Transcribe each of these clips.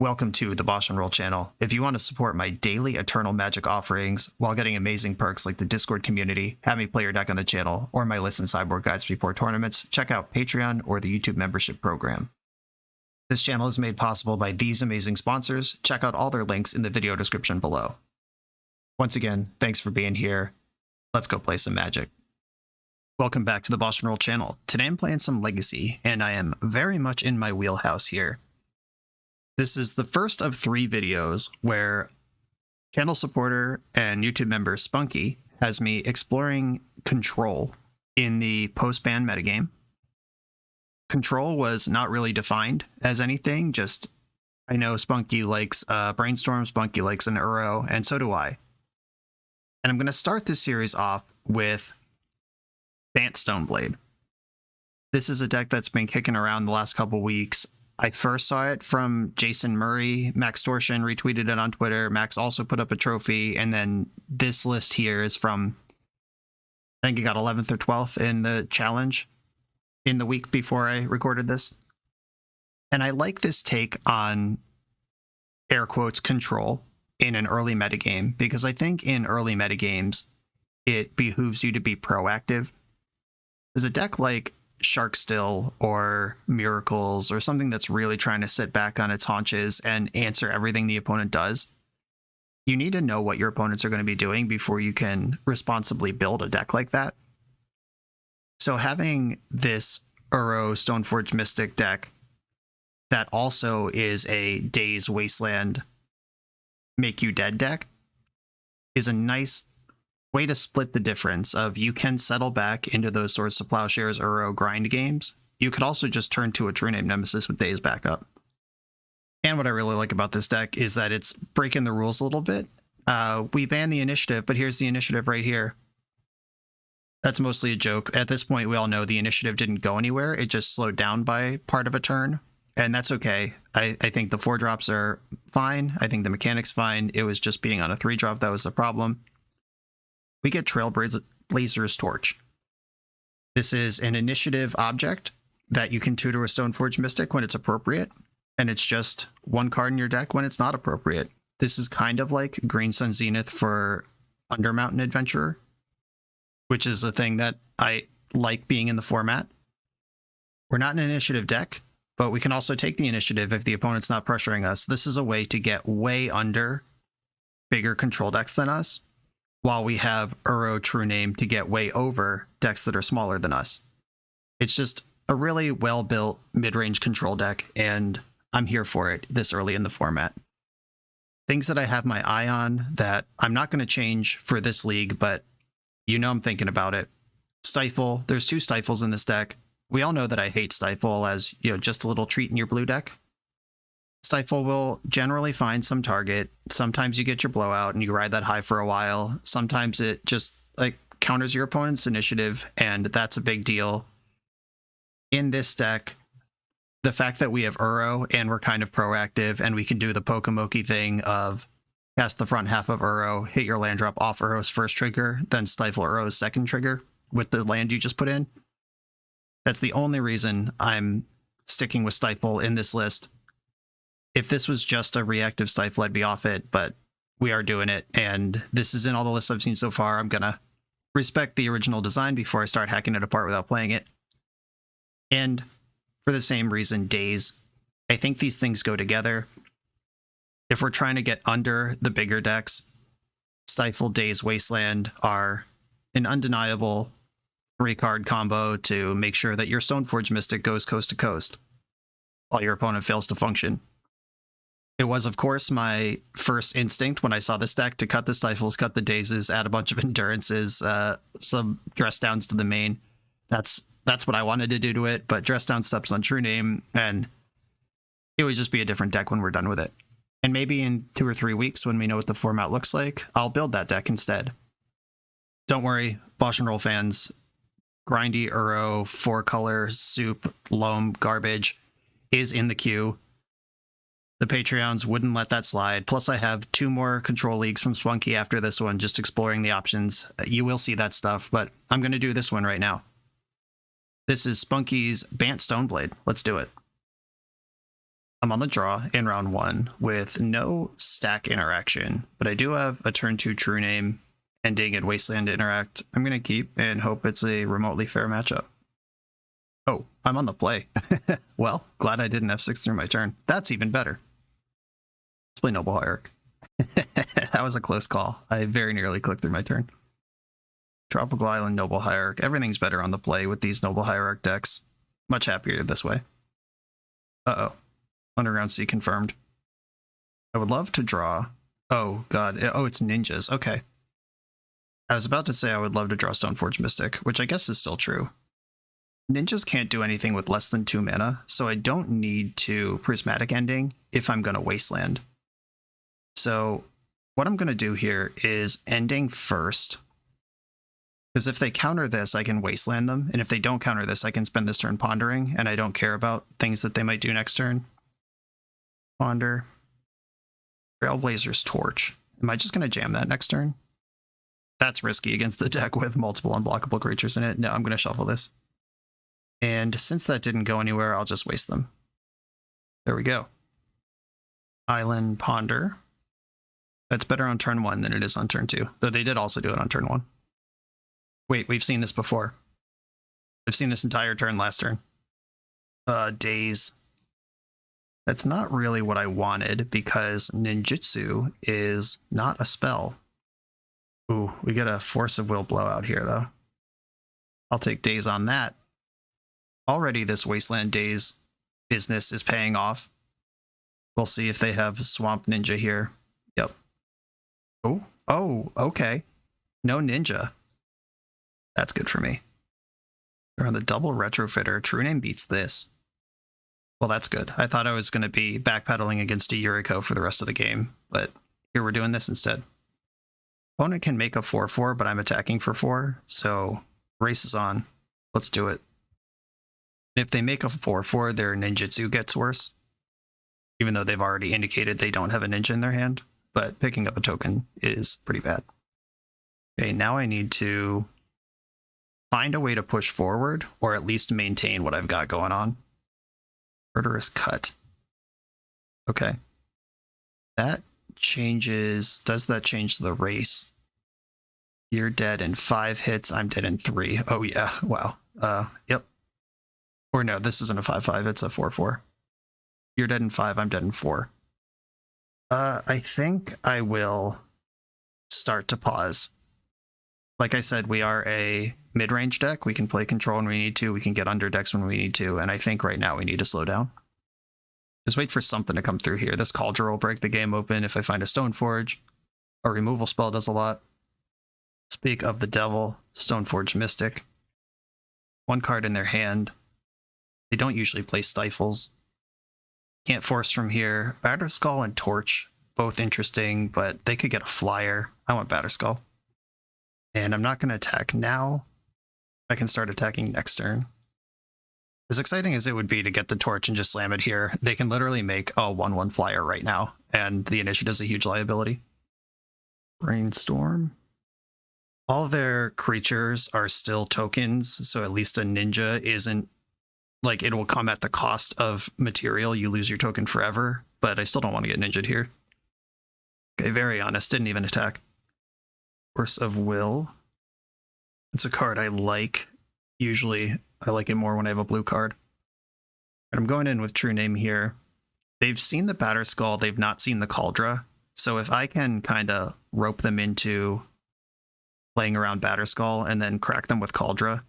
Welcome to the BoshNRoll channel. If you want to support my daily Eternal Magic offerings while getting amazing perks like the Discord community, have me play your deck on the channel, or my list and sideboard guides before tournaments, check out Patreon or the YouTube membership program. This channel is made possible by these amazing sponsors. Check out all their links in the video description below. Once again, thanks for being here. Let's go play some Magic. Welcome back to the BoshNRoll channel. Today I'm playing some Legacy, and I am very much in my wheelhouse here. This is the first of 3 videos where channel supporter and YouTube member Spunky has me exploring Control in the post-ban metagame. Control was not really defined as anything, just I know Spunky likes Brainstorm, Spunky likes an Uro, and so do I. And I'm going to start this series off with Bant Stoneblade. This is a deck that's been kicking around the last couple weeks. I first saw it from Jason Murray. Max Torsion retweeted it on Twitter. Max also put up a trophy. And then this list here is from, I think he got 11th or 12th in the challenge in the week before I recorded this. And I like this take on air quotes Control in an early metagame, because I think in early metagames, it behooves you to be proactive. There's a deck like Sharkstill or Miracles or something that's really trying to sit back on its haunches and answer everything the opponent does. You need to know what your opponents are going to be doing before you can responsibly build a deck like that. So having this Uro Stoneforge Mystic deck that also is a Daze Wasteland Make You Dead deck is a nice way to split the difference of you can settle back into those Swords to Plowshares Uro grind games. You could also just turn to a True Name Nemesis with Daze backup. And what I really like about this deck is that it's breaking the rules a little bit. We banned the initiative, but here's the initiative right here. That's mostly a joke. At this point, we all know the initiative didn't go anywhere. It just slowed down by part of a turn, and that's okay. I think the 4-drops are fine. I think the mechanic's fine. It was just being on a 3-drop that was the problem. We get Trailblazer's Torch. This is an initiative object that you can tutor a Stoneforge Mystic when it's appropriate, and it's just 1 card in your deck when it's not appropriate. This is kind of like Green Sun Zenith for Undermountain Adventurer, which is a thing that I like being in the format. We're not an initiative deck, but we can also take the initiative if the opponent's not pressuring us. This is a way to get way under bigger control decks than us, while we have Uro True Name to get way over decks that are smaller than us. It's just a really well-built mid-range control deck, and I'm here for it this early in the format. Things that I have my eye on that I'm not going to change for this league, but you know I'm thinking about it. Stifle. There's 2 Stifles in this deck. We all know that I hate Stifle as, just a little treat in your blue deck. Stifle will generally find some target. Sometimes you get your blowout and you ride that high for a while. Sometimes it just counters your opponent's initiative, and that's a big deal. In this deck, the fact that we have Uro and we're kind of proactive and we can do the Pokemoki thing of cast the front half of Uro, hit your land drop off Uro's first trigger, then stifle Uro's second trigger with the land you just put in. That's the only reason I'm sticking with Stifle in this list. If this was just a reactive Stifle, I'd be off it, but we are doing it, and this is in all the lists I've seen so far. I'm going to respect the original design before I start hacking it apart without playing it. And for the same reason, Daze. I think these things go together. If we're trying to get under the bigger decks, Stifle, Daze, Wasteland are an undeniable 3-card combo to make sure that your Stoneforge Mystic goes coast to coast while your opponent fails to function. It was, of course, my first instinct when I saw this deck to cut the Stifles, cut the Dazes, add a bunch of Endurances, some dress downs to the main. That's what I wanted to do to it, but dress down steps on True Name, and it would just be a different deck when we're done with it. And maybe in 2 or 3 weeks, when we know what the format looks like, I'll build that deck instead. Don't worry, BoshNRoll fans. Grindy Uro, 4-color, soup, loam, garbage is in the queue. The Patreons wouldn't let that slide. Plus, I have 2 more control leagues from Spunky after this one, just exploring the options. You will see that stuff, but I'm going to do this one right now. This is Spunky's Bant Stoneblade. Let's do it. I'm on the draw in round 1 with no stack interaction, but I do have a turn 2 True Name, Ending, and Wasteland to interact. I'm going to keep and hope it's a remotely fair matchup. Oh, I'm on the play. Well, glad I didn't F6 through my turn. That's even better. Let's play Noble Hierarch. That was a close call. I very nearly clicked through my turn. Tropical Island, Noble Hierarch. Everything's better on the play with these Noble Hierarch decks. Much happier this way. Uh-oh. Underground Sea confirmed. I would love to draw... Oh, God. Oh, it's ninjas. Okay. I was about to say I would love to draw Stoneforge Mystic, which I guess is still true. Ninjas can't do anything with less than 2 mana, so I don't need to Prismatic Ending if I'm going to Wasteland. So what I'm going to do here is Ending first, because if they counter this, I can Wasteland them, and if they don't counter this, I can spend this turn pondering, and I don't care about things that they might do next turn. Ponder. Trailblazer's Torch. Am I just going to jam that next turn? That's risky against the deck with multiple unblockable creatures in it. No, I'm going to shuffle this. And since that didn't go anywhere, I'll just waste them. There we go. Island Ponder. That's better on turn 1 than it is on turn 2. Though they did also do it on turn 1. Wait, we've seen this before. I've seen this entire turn last turn. Daze. That's not really what I wanted because Ninjutsu is not a spell. Ooh, we get a Force of Will blowout here, though. I'll take Daze on that. Already this Wasteland Daze business is paying off. We'll see if they have Swamp Ninja here. Yep. Oh, okay. No Ninja. That's good for me. They're on the double Retrofitter. True Name beats this. Well, that's good. I thought I was going to be backpedaling against a Yuriko for the rest of the game, but here we're doing this instead. Opponent can make a 4/4, but I'm attacking for 4, so race is on. Let's do it. If they make a 4/4, their ninjutsu gets worse, even though they've already indicated they don't have a ninja in their hand, but picking up a token is pretty bad. Okay, now I need to find a way to push forward, or at least maintain what I've got going on. Murderous Cut. Okay. That changes... Does that change the race? You're dead in 5 hits, I'm dead in 3. Oh yeah, wow. Yep. Or no, this isn't a 5/5, it's a 4/4. You're dead in 5, I'm dead in 4. I think I will start to pause. Like I said, we are a mid-range deck. We can play control when we need to. We can get under decks when we need to. And I think right now we need to slow down. Just wait for something to come through here. This Cauldron will break the game open if I find a Stoneforge. A removal spell does a lot. Speak of the Devil, Stoneforge Mystic. 1 card in their hand. They don't usually play Stifles. Can't force from here. Batterskull and Torch, both interesting, but they could get a flyer. I want Batterskull. And I'm not going to attack now. I can start attacking next turn. As exciting as it would be to get the Torch and just slam it here, they can literally make a 1/1 flyer right now, and the initiative's a huge liability. Brainstorm. All their creatures are still tokens, so at least a ninja isn't... Like, it will come at the cost of material. You lose your token forever, but I still don't want to get ninja'd here. Okay, very honest. Didn't even attack. Force of Will. It's a card I like. Usually, I like it more when I have a blue card. And I'm going in with True Name here. They've seen the Batterskull. They've not seen the Cauldron. So if I can kind of rope them into playing around Batterskull and then crack them with Cauldron,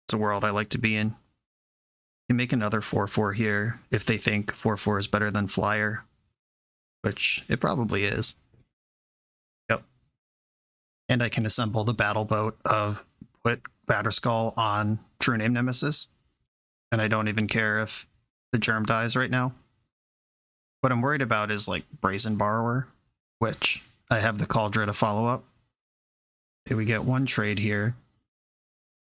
it's a world I like to be in. Can make another 4/4 here if they think 4/4 is better than Flyer, which it probably is. Yep. And I can assemble the battle boat of put Batterskull on True Name Nemesis, and I don't even care if the germ dies right now. What I'm worried about is like Brazen Borrower, which I have the Cauldron to follow up. Okay, we get 1 trade here.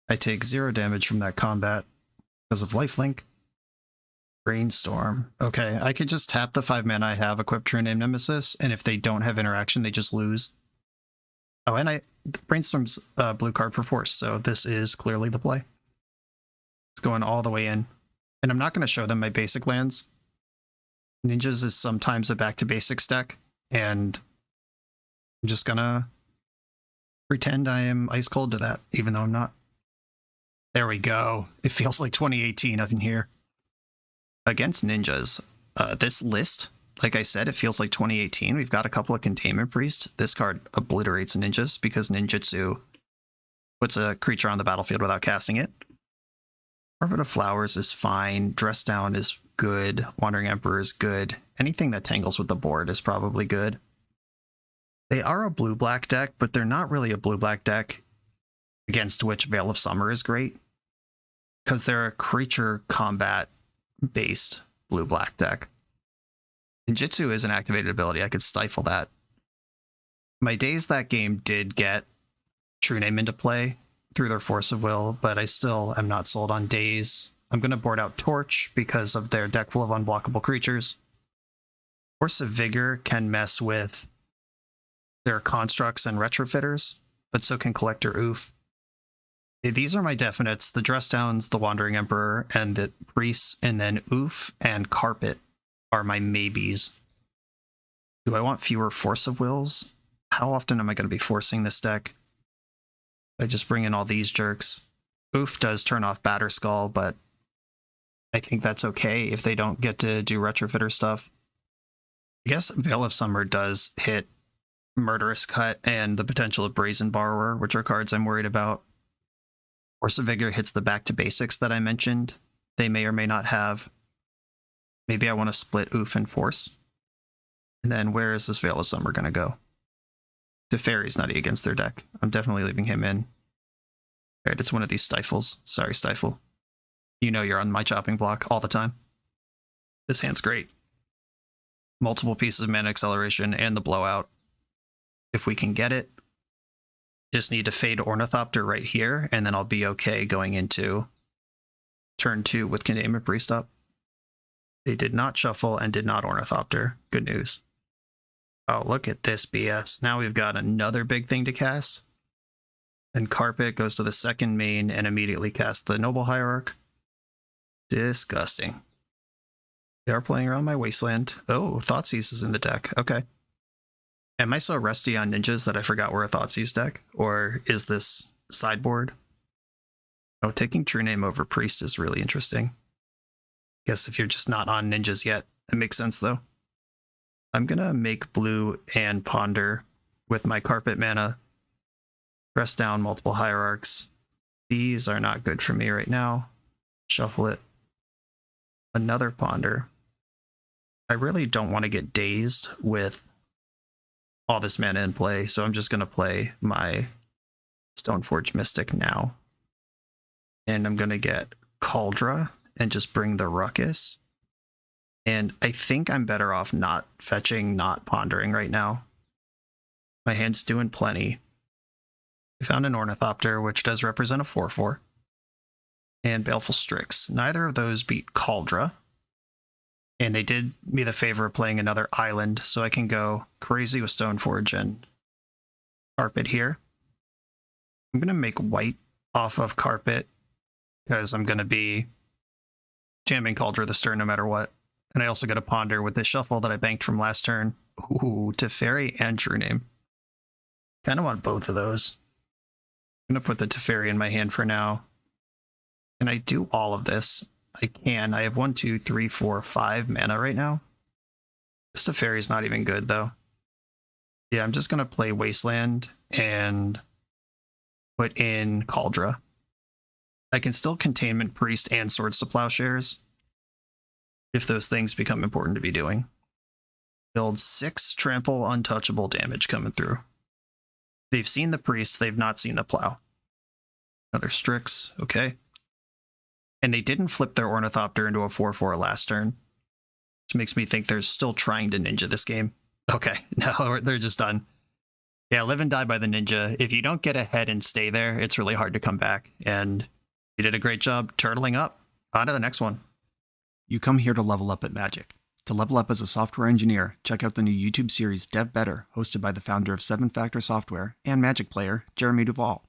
I take 0 damage from that combat because of lifelink. Brainstorm. Okay, I could just tap the 5 mana I have, equip True Name Nemesis, and if they don't have interaction, they just lose. Oh, and Brainstorm's blue card for force, so this is clearly the play. It's going all the way in. And I'm not going to show them my basic lands. Ninjas is sometimes a back to basics deck, and I'm just gonna pretend I am ice cold to that, even though I'm not. There we go. It feels like 2018 up in here. Against ninjas, this list, like I said, it feels like 2018. We've got a couple of Containment Priests. This card obliterates ninjas because ninjutsu puts a creature on the battlefield without casting it. Carpet of Flowers is fine. Dress Down is good. Wandering Emperor is good. Anything that tangles with the board is probably good. They are a blue-black deck, but they're not really a blue-black deck against which Veil of Summer is great, because they're a creature combat-based blue-black deck. Ninjutsu is an activated ability. I could stifle that. My Days that game did get True Name into play through their Force of Will, but I still am not sold on Days. I'm going to board out Torch because of their deck full of unblockable creatures. Force of Vigor can mess with their constructs and retrofitters, but so can Collector Oof. These are my definites: the Dress Downs, the Wandering Emperor, and the Priests, and then Oof and Carpet are my maybes. Do I want fewer Force of Wills? How often am I going to be forcing this deck? I just bring in all these jerks. Oof does turn off Batterskull, but I think that's okay if they don't get to do retrofitter stuff. I guess Veil of Summer does hit Murderous Cut and the potential of Brazen Borrower, which are cards I'm worried about. Force of Vigor hits the back to basics that I mentioned. They may or may not have. Maybe I want to split Oof and Force. And then where is this Veil of Summer going to go? Teferi's nutty against their deck. I'm definitely leaving him in. All right, it's one of these Stifles. Sorry, Stifle. You know you're on my chopping block all the time. This hand's great. Multiple pieces of mana acceleration and the blowout. If we can get it, just need to fade Ornithopter right here, and then I'll be okay going into turn 2 with Containment Priest up. They did not shuffle and did not Ornithopter. Good news. Oh, look at this BS. Now we've got another big thing to cast. Then Carpet goes to the second main and immediately casts the Noble Hierarch. Disgusting. They are playing around my Wasteland. Oh, Thoughtseize is in the deck. Okay. Am I so rusty on ninjas that I forgot we're a Thoughtseize deck? Or is this sideboard? Oh, taking True Name over Priest is really interesting. Guess if you're just not on ninjas yet, it makes sense though. I'm gonna make blue and ponder with my Carpet mana. Press down multiple Hierarchs. These are not good for me right now. Shuffle it. Another ponder. I really don't want to get dazed with all this mana in play, so I'm just going to play my Stoneforge Mystic now. And I'm going to get Cauldra and just bring the Ruckus. And I think I'm better off not fetching, not pondering right now. My hand's doing plenty. I found an Ornithopter, which does represent a 4/4. And Baleful Strix. Neither of those beat Cauldra. And they did me the favor of playing another island, so I can go crazy with Stoneforge and Carpet here. I'm going to make white off of Carpet, because I'm going to be jamming Cauldra this turn no matter what. And I also got a ponder with this shuffle that I banked from last turn. Ooh, Teferi and True Name. Kind of want both of those. I'm going to put the Teferi in my hand for now. Can I do all of this? I can. I have 1, 2, 3, 4, 5 mana right now. This Teferi's not even good, though. Yeah, I'm just going to play Wasteland and put in Cauldra. I can still Containment Priest and Swords to Plowshares if those things become important to be doing. Build 6 trample untouchable damage coming through. They've seen the Priest, they've not seen the Plow. Another Strix, okay. And they didn't flip their Ornithopter into a 4/4 last turn, which makes me think they're still trying to ninja this game. Okay, no, they're just done. Yeah, live and die by the ninja. If you don't get ahead and stay there, it's really hard to come back. And you did a great job turtling up. On to the next one. You come here to level up at Magic. To level up as a software engineer, check out the new YouTube series Dev Better, hosted by the founder of 7 Factor Software and Magic player, Jeremy Duvall.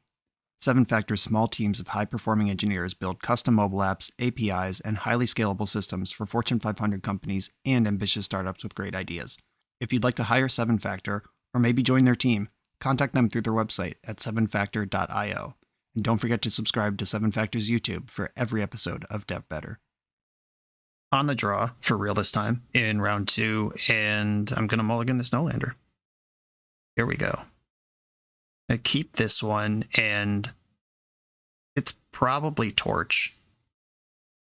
7Factor's small teams of high-performing engineers build custom mobile apps, APIs, and highly scalable systems for Fortune 500 companies and ambitious startups with great ideas. If you'd like to hire 7Factor, or maybe join their team, contact them through their website at 7factor.io. And don't forget to subscribe to 7Factor's YouTube for every episode of Dev Better. On the draw for real this time in round 2, and I'm going to mulligan this no-lander. Here we go. I keep this one, and it's probably Torch.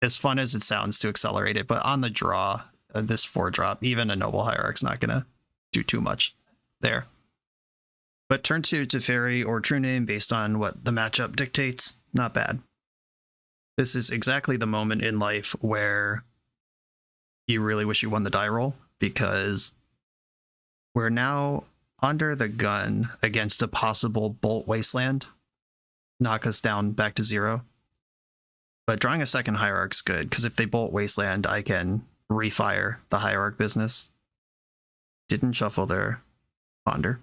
As fun as it sounds to accelerate it, but on the draw, this 4-drop, even a Noble Hierarch's not going to do too much there. But turn 2 to Teferi or True Name based on what the matchup dictates, not bad. This is exactly the moment in life where you really wish you won the die roll, because we're now under the gun against a possible Bolt Wasteland, knock us down back to 0. But drawing a second Hierarch's good, because if they Bolt Wasteland, I can refire the Hierarch business. Didn't shuffle their Ponder.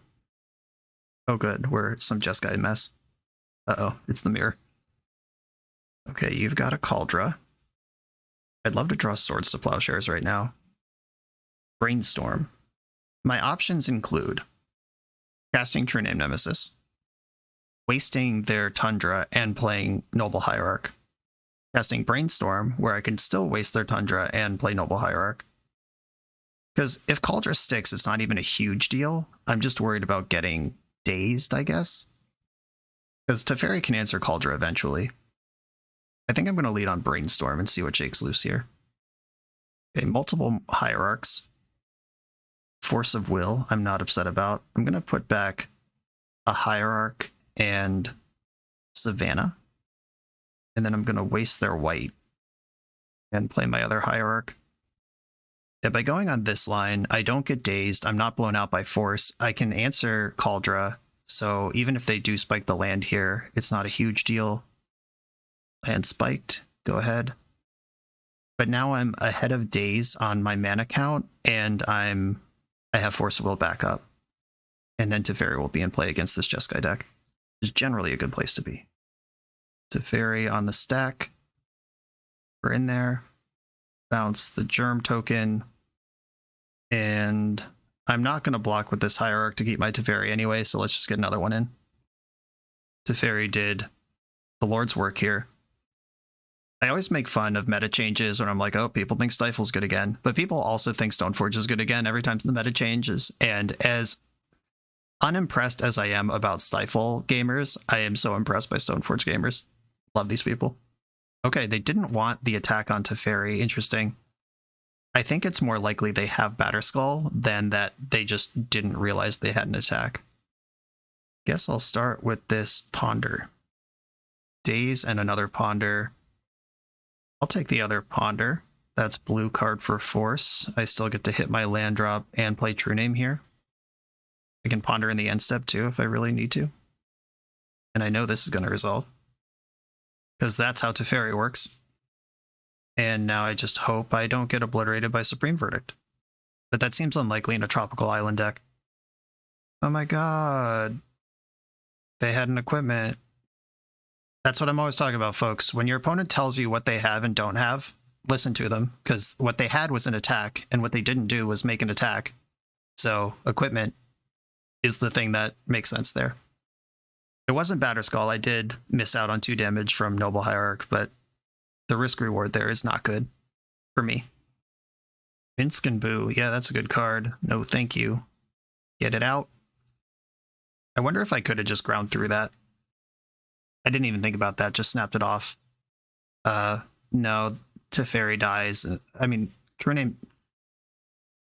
Oh good, we're some Jeskai mess. Uh-oh, it's the mirror. Okay, you've got a Cauldra. I'd love to draw Swords to Plowshares right now. Brainstorm. My options include casting True Name Nemesis, wasting their Tundra and playing Noble Hierarch, casting Brainstorm, where I can still waste their Tundra and play Noble Hierarch. Because if Cauldra sticks, it's not even a huge deal. I'm just worried about getting dazed, I guess. Because Teferi can answer Cauldra eventually. I think I'm going to lead on Brainstorm and see what shakes loose here. Okay, multiple Hierarchs. Force of Will, I'm not upset about. I'm going to put back a Hierarch and Savannah. And then I'm going to waste their white and play my other Hierarch. Yeah, by going on this line, I don't get dazed. I'm not blown out by force. I can answer Cauldra, so even if they do spike the land here, it's not a huge deal. Land spiked, go ahead. But now I'm ahead of daze on my mana count, and I have Force of Will back up. And then Teferi will be in play against this Jeskai deck, which is generally a good place to be. Teferi on the stack. We're in there. Bounce the Germ token. And I'm not going to block with this Hierarch to keep my Teferi anyway, so let's just get another one in. Teferi did the Lord's work here. I always make fun of meta changes when I'm like, oh, people think Stifle's good again. But people also think Stoneforge is good again every time the meta changes. And as unimpressed as I am about Stifle gamers, I am so impressed by Stoneforge gamers. Love these people. Okay, they didn't want the attack on Teferi. Interesting. I think it's more likely they have Batterskull than that they just didn't realize they had an attack. Guess I'll start with this Ponder. Daze and another Ponder. I'll take the other Ponder. That's blue card for Force. I still get to hit my land drop and play True Name here. I can Ponder in the end step too if I really need to. And I know this is going to resolve, because that's how Teferi works. And now I just hope I don't get obliterated by Supreme Verdict. But that seems unlikely in a Tropical Island deck. Oh my god. They had an equipment. That's what I'm always talking about, folks. When your opponent tells you what they have and don't have, listen to them. Because what they had was an attack, and what they didn't do was make an attack. So equipment is the thing that makes sense there. It wasn't Batterskull. I did miss out on 2 damage from Noble Hierarch, but the risk reward there is not good for me. Vinsk and Boo. Yeah, that's a good card. No, thank you. Get it out. I wonder if I could have just ground through that. I didn't even think about that. Just snapped it off. No, Teferi dies. I mean, True Name.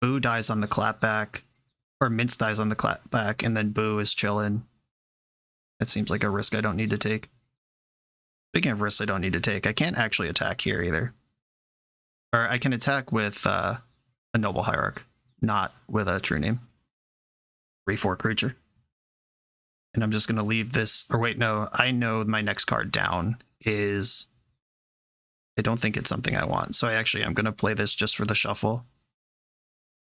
Boo dies on the clapback, or Mince dies on the clapback, and then Boo is chilling. That seems like a risk I don't need to take. Speaking of risks I don't need to take, I can't actually attack here either. Or I can attack with a Noble Hierarch, not with a True Name. 3/4 creature. And I'm just going to leave this, or wait, no, I know my next card down is, I don't think it's something I want. So I'm going to play this just for the shuffle.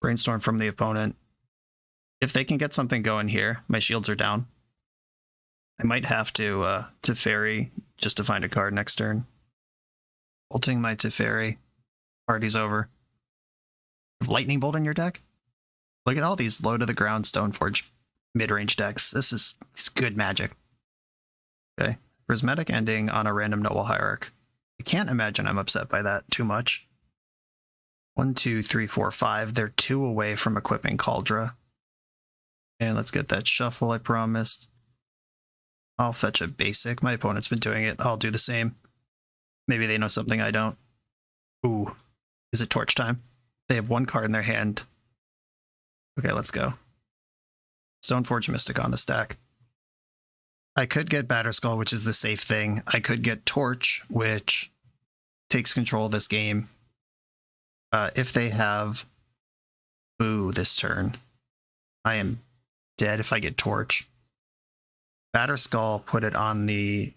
Brainstorm from the opponent. If they can get something going here, my shields are down. I might have to Teferi just to find a card next turn. Bolting my Teferi. Party's over. Lightning Bolt in your deck? Look at all these low to the ground Stoneforge mid-range decks. This is good magic. Okay. Prismatic Ending on a random Noble Hierarch. I can't imagine I'm upset by that too much. 1, 2, 3, 4, 5. They're 2 away from equipping Cauldra. And let's get that shuffle I promised. I'll fetch a basic. My opponent's been doing it. I'll do the same. Maybe they know something I don't. Ooh. Is it torch time? They have 1 card in their hand. Okay, let's go. Stoneforge Mystic on the stack. I could get Batterskull, which is the safe thing. I could get Torch, which takes control of this game. If they have Boo this turn, I am dead if I get Torch. Batterskull, put it on the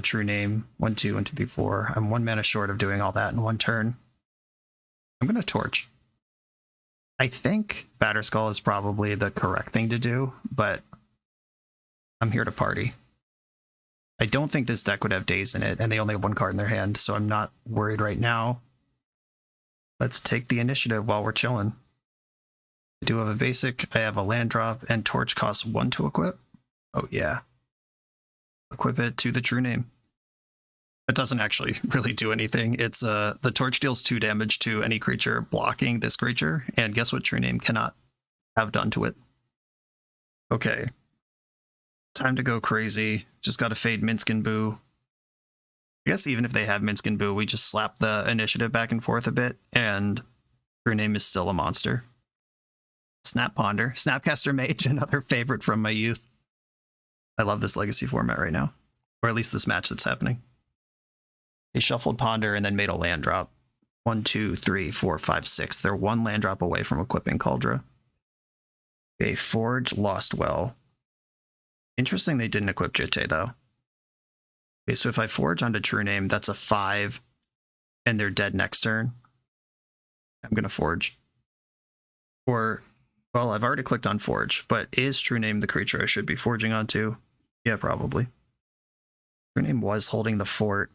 true name. 1, 2, 1, 2, 3, 4. I'm 1 mana short of doing all that in 1 turn. I'm gonna Torch. I think Batterskull is probably the correct thing to do, but I'm here to party. I don't think this deck would have Daze in it, and they only have 1 card in their hand, so I'm not worried right now. Let's take the initiative while we're chilling. I do have a basic, I have a land drop, and Torch costs 1 to equip. Oh yeah. Equip it to the true name. It doesn't actually really do anything. It's the Torch deals 2 damage to any creature blocking this creature, and guess what true name cannot have done to it? Okay. Time to go crazy. Just gotta fade Minsk and Boo. I guess even if they have Minsk and Boo, we just slap the initiative back and forth a bit, and true name is still a monster. Snap Ponder. Snapcaster Mage, another favorite from my youth. I love this legacy format right now. Or at least this match that's happening. They shuffled Ponder and then made a land drop. 1, 2, 3, 4, 5, 6. They're 1 land drop away from equipping Cauldra. Okay, Forge, Lost Well. Interesting they didn't equip Jitte, though. Okay, so if I Forge onto True Name, that's a 5, and they're dead next turn. I'm going to Forge. Or, well, I've already clicked on Forge, but is True Name the creature I should be forging onto? Yeah, probably. True Name was holding the fort.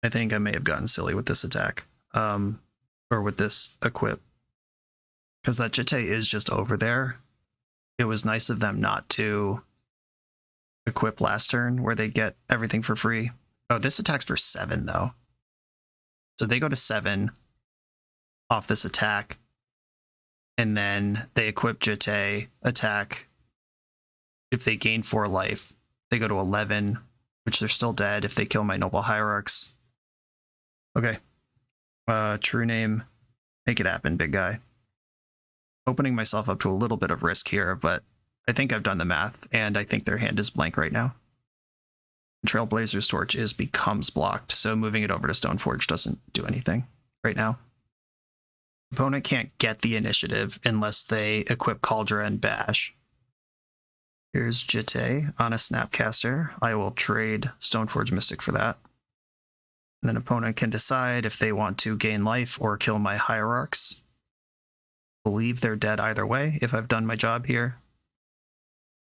I think I may have gotten silly with this attack, or with this equip, because that Jitte is just over there. It was nice of them not to equip last turn, where they get everything for free. Oh, this attack's for 7, though. So they go to 7 off this attack, and then they equip Jitte, attack. If they gain 4 life, they go to 11, which they're still dead if they kill my Noble Hierarchs. Okay. True Name. Make it happen, big guy. Opening myself up to a little bit of risk here, but I think I've done the math, and I think their hand is blank right now. Trailblazer's Torch becomes blocked, so moving it over to Stoneforge doesn't do anything right now. Opponent can't get the initiative unless they equip Cauldra and Bash. Here's Jitte on a Snapcaster. I will trade Stoneforge Mystic for that. And then opponent can decide if they want to gain life or kill my Hierarchs. Believe they're dead either way if I've done my job here.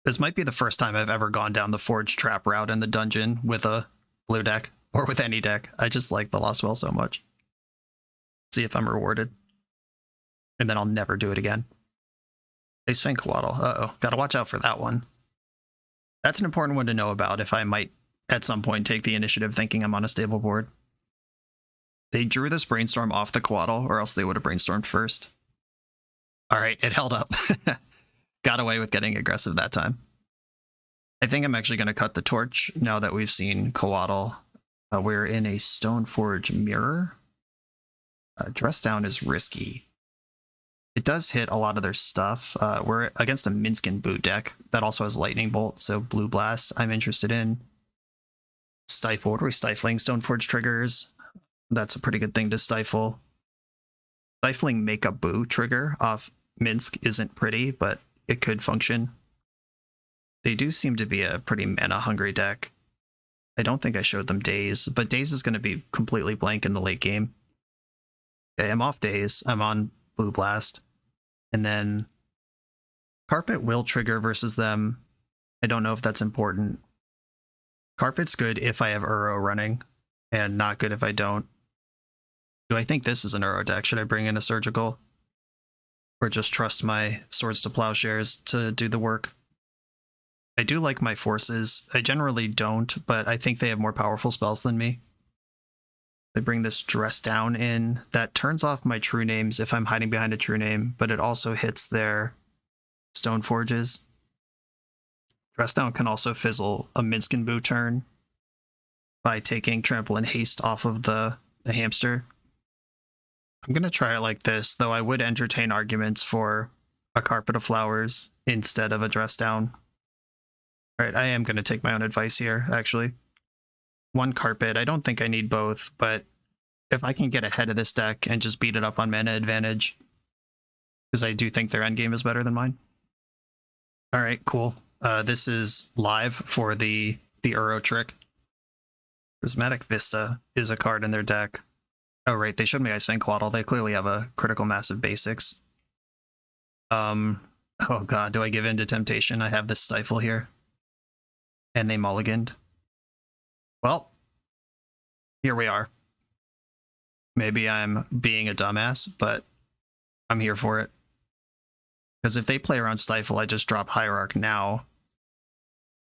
This might be the first time I've ever gone down the Forge Trap route in the dungeon with a blue deck, or with any deck. I just like the Lost Well so much. See if I'm rewarded. And then I'll never do it again. Ace Fang Coatl. Uh-oh. Gotta watch out for that one. That's an important one to know about if I might at some point take the initiative thinking I'm on a stable board. They drew this Brainstorm off the Coatl, or else they would have Brainstormed first. Alright, it held up. Got away with getting aggressive that time. I think I'm actually going to cut the Torch now that we've seen Coatl. We're in a Stoneforge Mirror. Dress Down is risky. It does hit a lot of their stuff. We're against a Minsk and Boo deck that also has Lightning Bolt, so Blue Blast I'm interested in. Stifle. What are we stifling? Stoneforge triggers. That's a pretty good thing to stifle. Stifling Make a Boo trigger off Minsk isn't pretty, but it could function. They do seem to be a pretty mana-hungry deck. I don't think I showed them Daze, but Daze is going to be completely blank in the late game. Okay, I'm off Daze. I'm on Blue Blast. And then Carpet will trigger versus them. I don't know if that's important. Carpet's good if I have Uro running, and not good if I don't. Do I think this is an Uro deck? Should I bring in a Surgical? Or just trust my Swords to Plowshares to do the work? I do like my Forces. I generally don't, but I think they have more powerful spells than me. They bring this Dress Down in. That turns off my True Names if I'm hiding behind a True Name, but it also hits their Stoneforges. Dress Down can also fizzle a Minskin Boo turn by taking Trample and Haste off of the hamster. I'm going to try it like this, though I would entertain arguments for a Carpet of Flowers instead of a Dress Down. All right, I am going to take my own advice here, actually. One Carpet, I don't think I need both, but if I can get ahead of this deck and just beat it up on mana advantage, because I do think their endgame is better than mine. All right, cool. This is live for the Uro trick. Prismatic Vista is a card in their deck. Oh, right, they showed me Ice Fang Quaddle. They clearly have a Critical Mass of basics. Oh god, do I give in to temptation? I have this Stifle here. And they mulliganed. Well, here we are. Maybe I'm being a dumbass, but I'm here for it. Because if they play around Stifle, I just drop Hierarch now.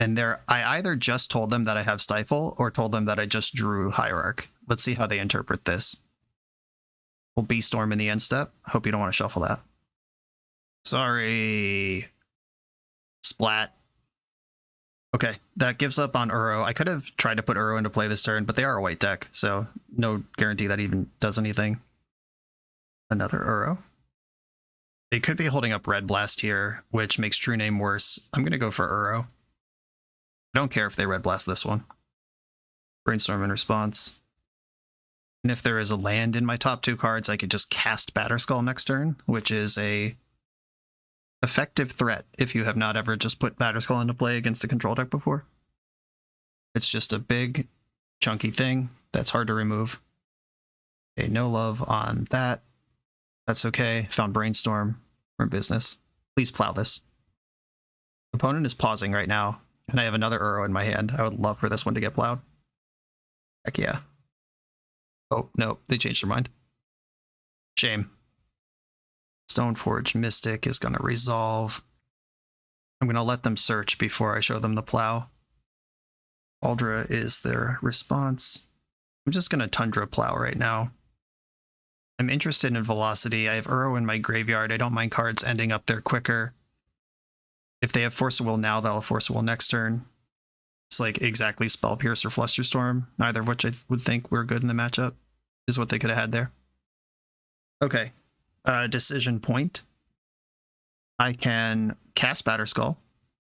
And I either just told them that I have Stifle, or told them that I just drew Hierarch. Let's see how they interpret this. We'll B-Storm in the end step. Hope you don't want to shuffle that. Sorry. Splat. Okay, that gives up on Uro. I could have tried to put Uro into play this turn, but they are a white deck, so no guarantee that even does anything. Another Uro. They could be holding up Red Blast here, which makes True Name worse. I'm going to go for Uro. I don't care if they Red Blast this one. Brainstorm in response. And if there is a land in my top two cards, I could just cast Batterskull next turn, which is a effective threat if you have not ever just put Batterskull into play against a control deck before. It's just a big, chunky thing that's hard to remove. Okay, no love on that. That's okay. Found Brainstorm. We're in business. Please plow this. Opponent is pausing right now, and I have another Uro in my hand. I would love for this one to get plowed. Heck yeah. Oh, no, they changed their mind. Shame. Stoneforge Mystic is going to resolve. I'm going to let them search before I show them the plow. Aldra is their response. I'm just going to Tundra plow right now. I'm interested in velocity. I have Uro in my graveyard. I don't mind cards ending up there quicker. If they have Force of Will now, they'll have Force of Will next turn. It's like exactly Spell Pierce or Flusterstorm, neither of which I would think were good in the matchup, is what they could have had there. Okay. Decision point. I can cast Batterskull.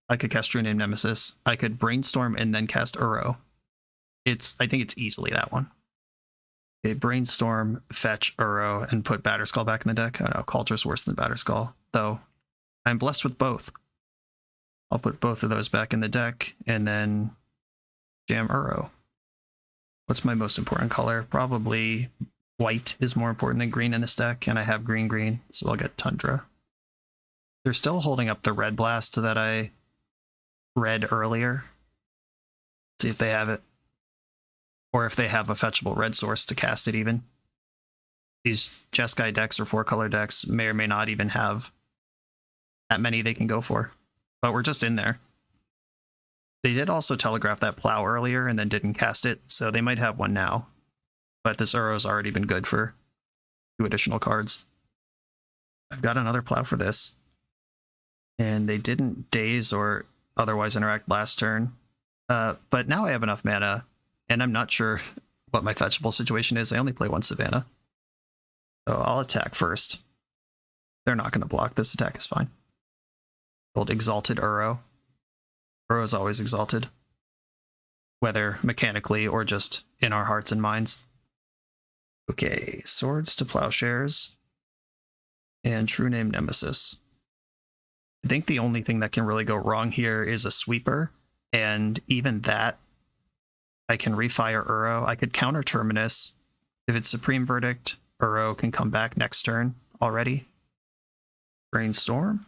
I could cast True Name Nemesis. I could Brainstorm and then cast Uro. I think it's easily that one. Okay, Brainstorm, fetch Uro, and put Batterskull back in the deck. I don't know, Caldra's worse than Batterskull, though I'm blessed with both. I'll put both of those back in the deck, and then jam Uro. What's my most important color? Probably white is more important than green in this deck, and I have green, so I'll get Tundra. They're still holding up the Red Blast that I read earlier. See if they have it. Or if they have a fetchable red source to cast it even. These Jeskai decks or 4-color decks may or may not even have that many they can go for. But we're just in there. They did also telegraph that plow earlier and then didn't cast it, so they might have one now. But this Uro's already been good for 2 additional cards. I've got another plow for this. And they didn't daze or otherwise interact last turn. But now I have enough mana, and I'm not sure what my fetchable situation is. I only play 1 Savannah. So I'll attack first. They're not going to block. This attack is fine. Old Exalted Uro. Uro is always exalted. Whether mechanically or just in our hearts and minds. Okay, Swords to Plowshares. And True Name Nemesis. I think the only thing that can really go wrong here is a sweeper. And even that, I can refire Uro. I could counter Terminus. If it's Supreme Verdict, Uro can come back next turn already. Brainstorm.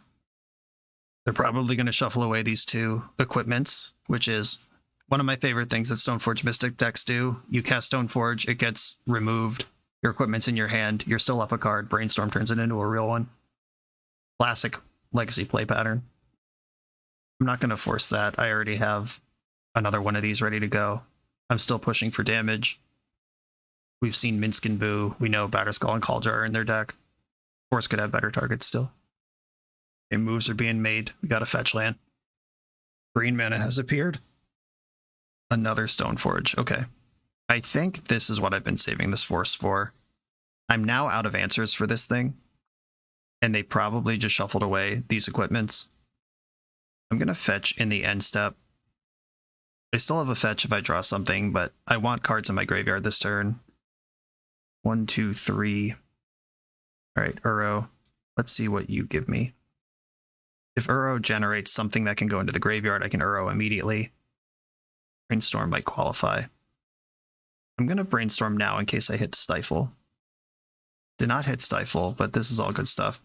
They're probably going to shuffle away these 2 equipments, which is one of my favorite things that Stoneforge Mystic decks do. You cast Stoneforge, it gets removed. Your equipment's in your hand. You're still up a card. Brainstorm turns it into a real one. Classic legacy play pattern. I'm not going to force that. I already have another one of these ready to go. I'm still pushing for damage. We've seen Minsk and Boo. We know Batterskull and Kaldra are in their deck. Force could have better targets still. Okay, moves are being made. We got a fetch land. Green mana has appeared. Another Stoneforge. Okay. I think this is what I've been saving this force for. I'm now out of answers for this thing. And they probably just shuffled away these equipments. I'm going to fetch in the end step. I still have a fetch if I draw something, but I want cards in my graveyard this turn. 1, 2, 3. All right, Uro. Let's see what you give me. If Uro generates something that can go into the graveyard, I can Uro immediately. Brainstorm might qualify. I'm going to Brainstorm now in case I hit Stifle. Did not hit Stifle, but this is all good stuff.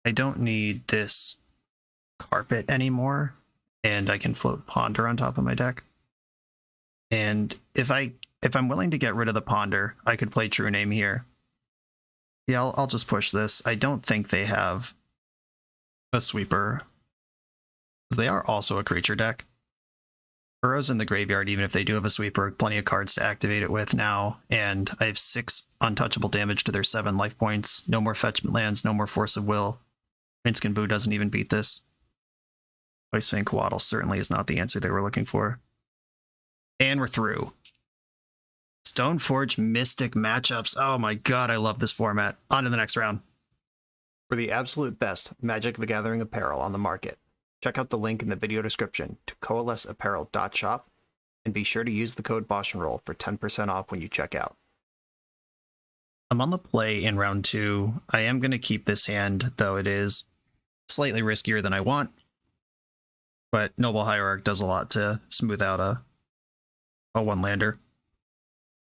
I don't need this carpet anymore, and I can float Ponder on top of my deck. And if I'm willing to get rid of the Ponder, I could play True Name here. Yeah, I'll just push this. I don't think they have a sweeper, because they are also a creature deck. Burrow's in the graveyard, even if they do have a sweeper, plenty of cards to activate it with now, and I have 6 untouchable damage to their 7 life points. No more fetch lands, no more Force of Will. Minsk and Boo doesn't even beat this. Icefang Coatl certainly is not the answer they were looking for. And we're through. Stoneforge Mystic matchups. Oh my god, I love this format. On to the next round. For the absolute best Magic the Gathering apparel on the market, check out the link in the video description to coalesceapparel.shop, and be sure to use the code BoshNRoll for 10% off when you check out. I'm on the play in round 2. I am going to keep this hand, though it is slightly riskier than I want. But Noble Hierarch does a lot to smooth out a one-lander.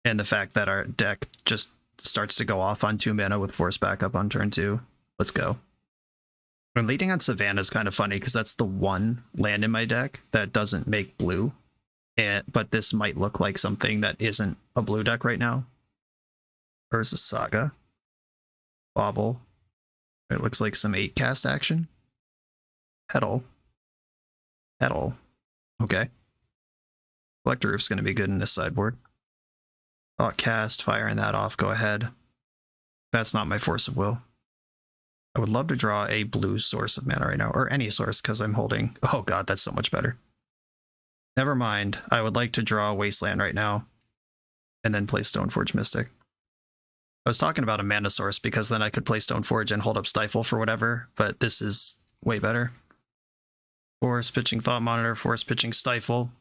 And the fact that our deck just starts to go off on 2 mana with Force backup on turn 2. Let's go. When leading on Savannah is kind of funny because that's the one land in my deck that doesn't make blue. But this might look like something that isn't a blue deck right now. There's a Saga. Bobble. It looks like some 8 cast action. Petal. Okay. Collector Roof's going to be good in this sideboard. Thought cast, firing that off, go ahead. That's not my Force of Will. I would love to draw a blue source of mana right now, or any source, because I'm holding... Oh god, that's so much better. Never mind, I would like to draw a Wasteland right now, and then play Stoneforge Mystic. I was talking about a mana source, because then I could play Stoneforge and hold up Stifle for whatever, but this is way better. Force pitching Thought Monitor, Force pitching Stifle.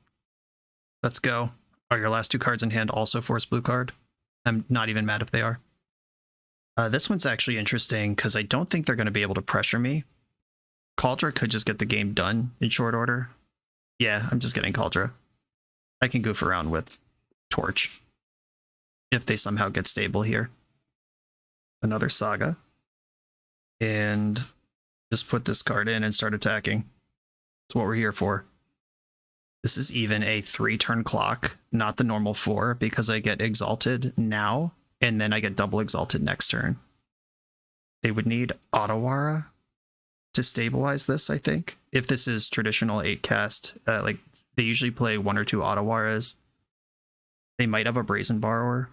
Let's go. Are your last 2 cards in hand also Force blue card? I'm not even mad if they are. This one's actually interesting because I don't think they're going to be able to pressure me. Kaldra could just get the game done in short order. Yeah, I'm just getting Kaldra. I can goof around with Torch if they somehow get stable here. Another Saga. And just put this card in and start attacking. That's what we're here for. This is even a 3-turn clock, not the normal 4, because I get Exalted now, and then I get double Exalted next turn. They would need Otawara to stabilize this, I think. If this is traditional 8 cast, like they usually play 1 or 2 Otawaras. They might have a Brazen Borrower.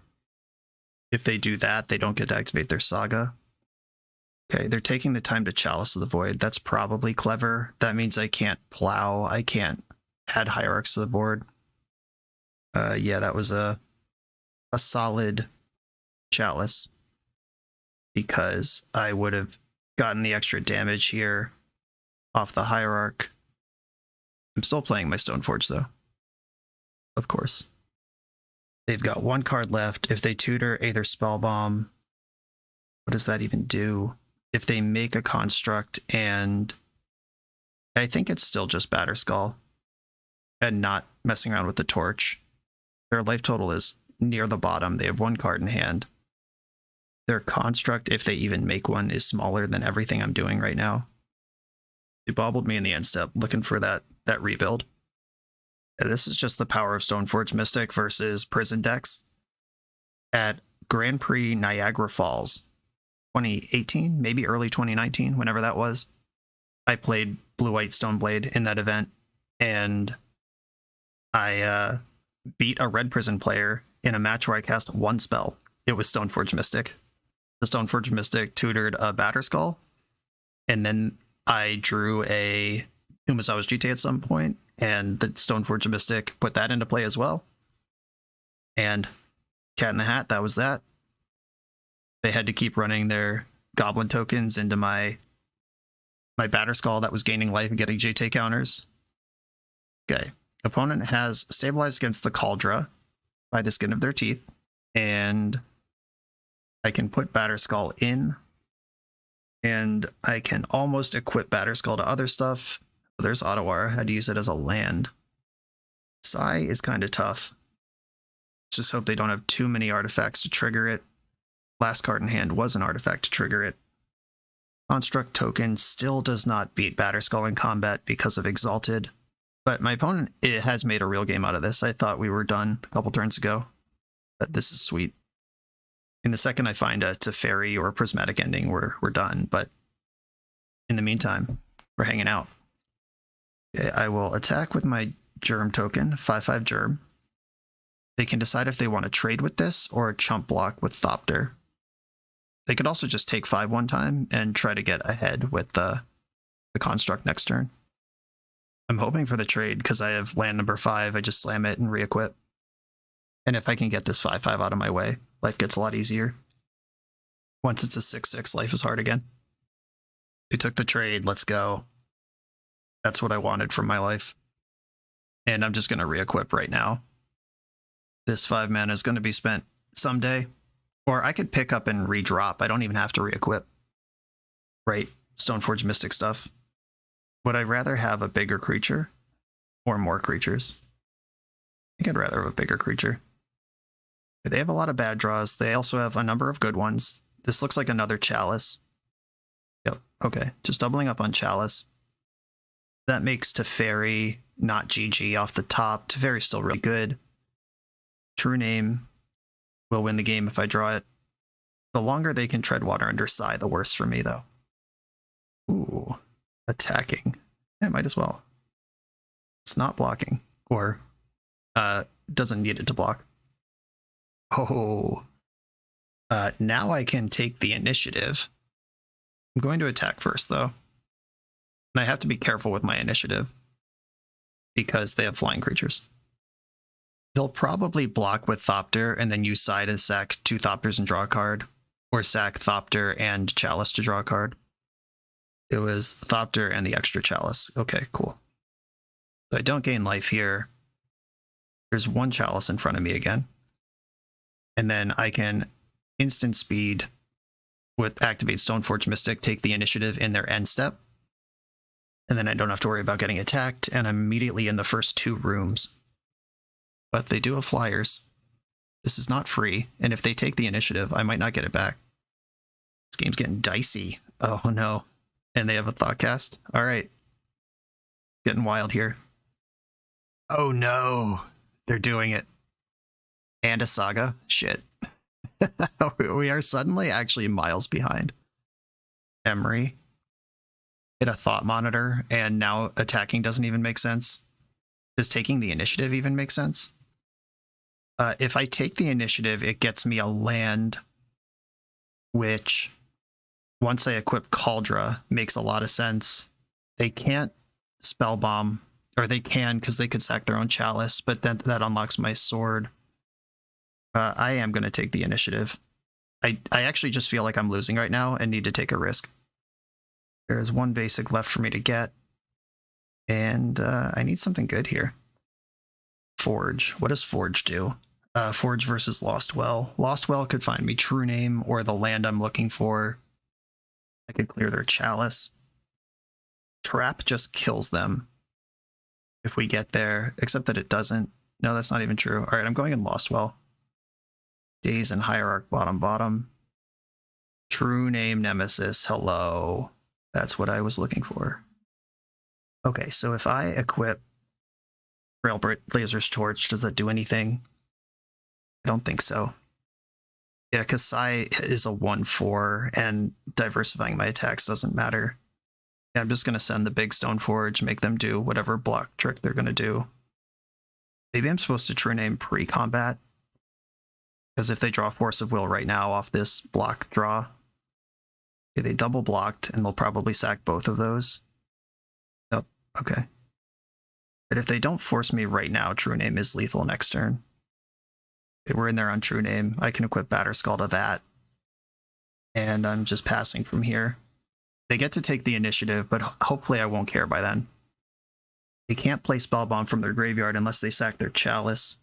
If they do that, they don't get to activate their Saga. Okay, they're taking the time to Chalice of the Void. That's probably clever. That means I can't plow. I can't add Hierarchs to the board. Yeah, that was a solid Chalice, because I would have gotten the extra damage here off the Hierarch. I'm still playing my Stoneforge, though. Of course. They've got 1 card left. If they tutor Aether Spellbomb, what does that even do? If they make a construct, and I think it's still just Batterskull and not messing around with the Torch. Their life total is near the bottom. They have 1 card in hand. Their construct, if they even make one, is smaller than everything I'm doing right now. They bobbled me in the end step, looking for that rebuild. This is just the power of Stoneforge Mystic versus Prison decks. At Grand Prix Niagara Falls, 2018, maybe early 2019, whenever that was, I played Blue-White Stoneblade in that event, and I beat a Red Prison player in a match where I cast one spell. It was Stoneforge Mystic. The Stoneforge Mystic tutored a Batterskull, and then I drew a Umezawa's GT at some point, and the Stoneforge Mystic put that into play as well. And Cat in the Hat, that was that. They had to keep running their Goblin tokens into my Batterskull that was gaining life and getting GT counters. Okay. Opponent has stabilized against the Cauldra by the skin of their teeth, and I can put Batterskull in, and I can almost equip Batterskull to other stuff. There's Ottawa. I had to use it as a land. Sai is kind of tough. Just hope they don't have too many artifacts to trigger it. Last card in hand was an artifact to trigger it. Construct token still does not beat Batterskull in combat because of Exalted. But my opponent has made a real game out of this. I thought we were done a couple turns ago. But this is sweet. In the second I find a Teferi or a Prismatic Ending, we're done. But in the meantime, we're hanging out. Okay, I will attack with my Germ token, 5/5 Germ. They can decide if they want to trade with this or a chump block with Thopter. They could also just take 5 one time and try to get ahead with the construct next turn. I'm hoping for the trade because I have land number 5. I just slam it and re-equip. And if I can get this 5/5 out of my way, life gets a lot easier. Once it's a 6/6, life is hard again. They took the trade. Let's go. That's what I wanted from my life. And I'm just going to re-equip right now. This 5 mana is going to be spent someday. Or I could pick up and redrop. I don't even have to re-equip. Right? Stoneforge Mystic stuff. Would I rather have a bigger creature? Or more creatures? I think I'd rather have a bigger creature. They have a lot of bad draws. They also have a number of good ones. This looks like another Chalice. Yep, okay. Just doubling up on Chalice. That makes Teferi not GG off the top. Teferi's still really good. True Name will win the game if I draw it. The longer they can tread water under Sai, the worse for me, though. Ooh, attacking. Yeah, might as well. It's not blocking, or doesn't need it to block. Oh, now I can take the initiative. I'm going to attack first, though. And I have to be careful with my initiative because they have flying creatures. They'll probably block with Thopter and then use Sai to sack 2 Thopters and draw a card, or sack Thopter and Chalice to draw a card. It was Thopter and the extra Chalice. Okay, cool. So I don't gain life here. There's 1 Chalice in front of me again. And then I can instant speed with activate Stoneforge Mystic, take the initiative in their end step. And then I don't have to worry about getting attacked, and I'm immediately in the first 2 rooms. But they do have flyers. This is not free, and if they take the initiative, I might not get it back. This game's getting dicey. Oh no. And they have a Thoughtcast? Alright. Getting wild here. Oh no. They're doing it. And a Saga? Shit. We are suddenly actually miles behind. Emery. Hit a Thought Monitor, and now attacking doesn't even make sense. Does taking the initiative even make sense? If I take the initiative, it gets me a land, which, once I equip Cauldra, makes a lot of sense. They can't Spellbomb, or they can because they could sack their own Chalice, but then that unlocks my sword. I am going to take the initiative. I actually just feel like I'm losing right now and need to take a risk. There's 1 basic left for me to get. And I need something good here. Forge. What does Forge do? Forge versus Lost Well. Lost Well could find me True Name or the land I'm looking for. I could clear their Chalice. Trap just kills them if we get there, except that it doesn't. No, that's not even true. All right, I'm going in Lost Well. Daze and Hierarch bottom. True Name Nemesis. Hello. That's what I was looking for. Okay, so if I equip Trailblazer's Torch, does that do anything? I don't think so. Yeah, because Sai is a 1/4, and diversifying my attacks doesn't matter. Yeah, I'm just going to send the big Stoneforge, make them do whatever block trick they're going to do. Maybe I'm supposed to True Name pre-combat, because if they draw Force of Will right now off this block draw, okay, they double blocked, and they'll probably sack both of those. Oh, okay. But if they don't force me right now, True Name is lethal next turn. Okay, we're in there on True Name. I can equip Batterskull to that. And I'm just passing from here. They get to take the initiative, but hopefully I won't care by then. They can't play Spellbomb from their graveyard unless they sack their Chalice.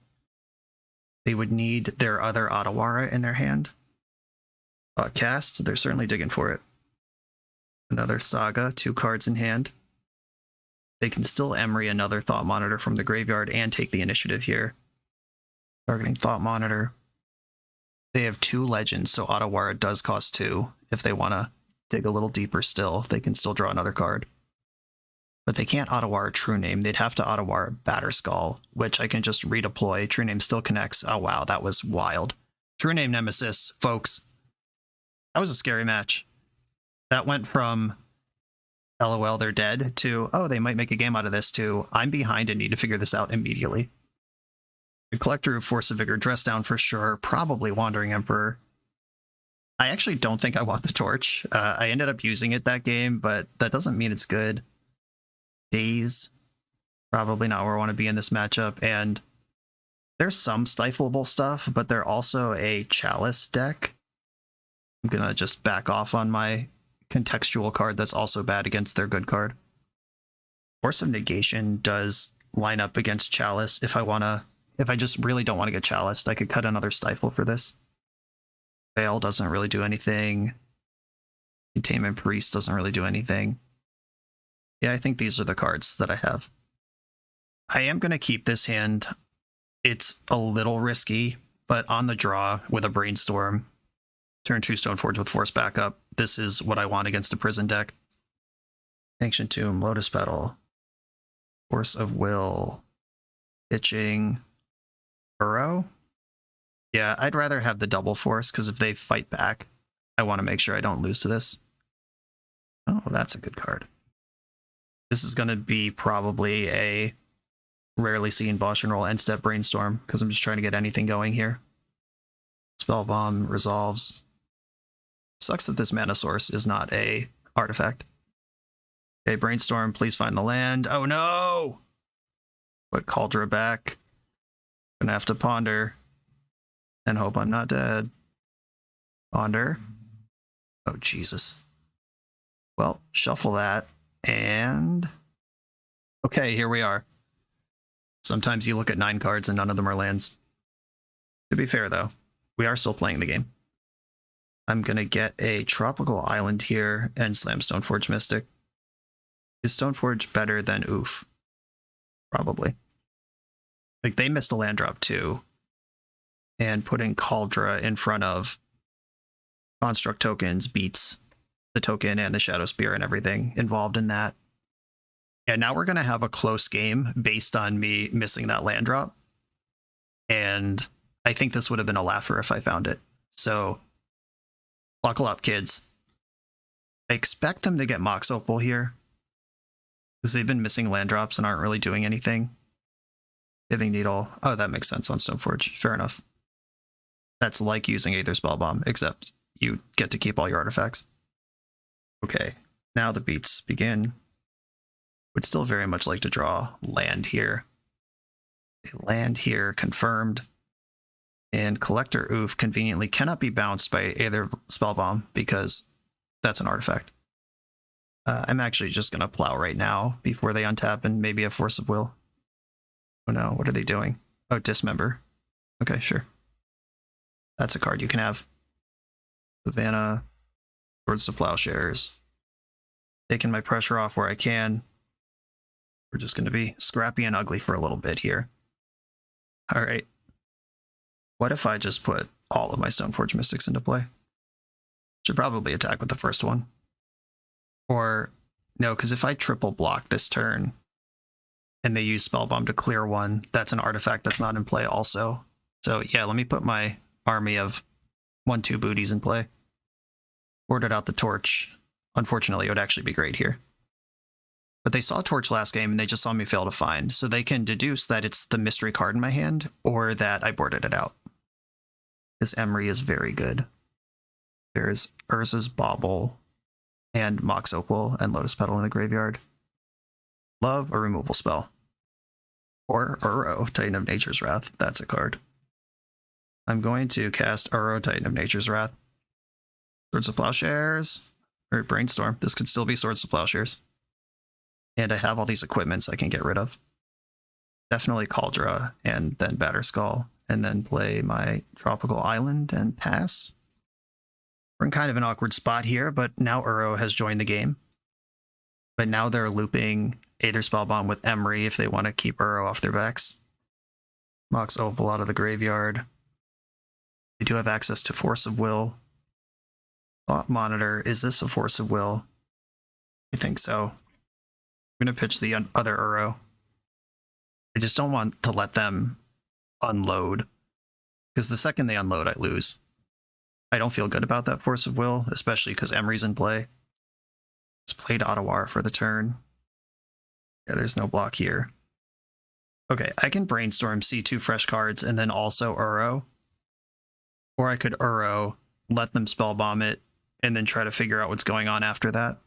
They would need their other Otawara in their hand. Cast, they're certainly digging for it. Another Saga, 2 cards in hand. They can still Emery another Thought Monitor from the graveyard and take the initiative here. Targeting Thought Monitor. They have 2 Legends, so Otawara does cost 2. If they want to dig a little deeper still, they can still draw another card. But they can't Otawara True Name. They'd have to Otawara Batterskull, which I can just redeploy. True Name still connects. Oh wow, that was wild. True Name Nemesis, folks. That was a scary match. That went from LOL, they're dead, to, oh, they might make a game out of this, to, I'm behind and need to figure this out immediately. The Collector of Force of Vigor, Dress Down for sure, probably Wandering Emperor. I actually don't think I want the Torch. I ended up using it that game, but that doesn't mean it's good. Daze, probably not where I want to be in this matchup, and there's some stifleable stuff, but they're also a Chalice deck. I'm gonna just back off on my contextual card that's also bad against their good card. Force of Negation does line up against Chalice. If I just really don't want to get Chaliced, I could cut another Stifle for this. Veil doesn't really do anything. Containment Priest doesn't really do anything. Yeah, I think these are the cards that I have. I am going to keep this hand. It's a little risky, but on the draw with a Brainstorm, turn 2 Stoneforge with Force backup, this is what I want against a prison deck. Ancient Tomb, Lotus Petal, Force of Will, Pitching, Burrow. Yeah, I'd rather have the double Force, because if they fight back, I want to make sure I don't lose to this. Oh, that's a good card. This is going to be probably a rarely seen BoshNRoll end-step Brainstorm, because I'm just trying to get anything going here. Spell Bomb resolves. Sucks that this mana source is not a artifact. Okay, Brainstorm, please find the land. Oh no! Put Cauldra back. Gonna have to ponder. And hope I'm not dead. Ponder. Oh, Jesus. Well, shuffle that. And... okay, here we are. Sometimes you look at 9 cards and none of them are lands. To be fair, though, we are still playing the game. I'm going to get a Tropical Island here and slam Stoneforge Mystic. Is Stoneforge better than Oof? Probably. Like, they missed a land drop, too. And putting Cauldra in front of Construct tokens beats the token and the Shadow Spear and everything involved in that. And now we're going to have a close game based on me missing that land drop. And I think this would have been a laugher if I found it. So, buckle up, kids. I expect them to get Mox Opal here, because they've been missing land drops and aren't really doing anything. Giving Needle. Oh, that makes sense on Stoneforge. Fair enough. That's like using Aether Spellbomb, except you get to keep all your artifacts. Okay, now the beats begin. Would still very much like to draw land here. A land here, confirmed. And Collector Oof conveniently cannot be bounced by Aether Spellbomb because that's an artifact. I'm actually just going to plow right now before they untap and maybe a Force of Will. Oh no, what are they doing? Oh, Dismember. Okay, sure. That's a card you can have. Savannah, Swords to Plowshares. Taking my pressure off where I can. We're just going to be scrappy and ugly for a little bit here. All right. What if I just put all of my Stoneforge Mystics into play? Should probably attack with the first one. Or, no, because if I triple block this turn, and they use Spellbomb to clear one. That's an artifact that's not in play also. So yeah, let me put my army of 1/2 booties in play. Ordered out the Torch. Unfortunately, it would actually be great here. But they saw Torch last game and they just saw me fail to find. So they can deduce that it's the mystery card in my hand or that I boarded it out. This Emery is very good. There's Urza's Bauble and Mox Opal and Lotus Petal in the graveyard. Love a removal spell. Or Uro, Titan of Nature's Wrath. That's a card. I'm going to cast Uro, Titan of Nature's Wrath. Swords of Plowshares. Or Brainstorm. This could still be Swords of Plowshares. And I have all these equipments I can get rid of. Definitely Cauldra and then Batterskull. And then play my Tropical Island and pass. We're in kind of an awkward spot here, but now Uro has joined the game. But now they're looping Aether Spellbomb with Emery if they want to keep Uro off their backs. Mox Opal out of the graveyard. They do have access to Force of Will. Thought Monitor, is this a Force of Will? I think so. I'm going to pitch the other Uro. I just don't want to let them unload. Because the second they unload, I lose. I don't feel good about that Force of Will, especially because Emery's in play. Just played Ottawa for the turn. Yeah, there's no block here. Okay, I can Brainstorm, see 2 fresh cards, and then also Uro. Or I could Uro, let them Spellbomb it, and then try to figure out what's going on after that.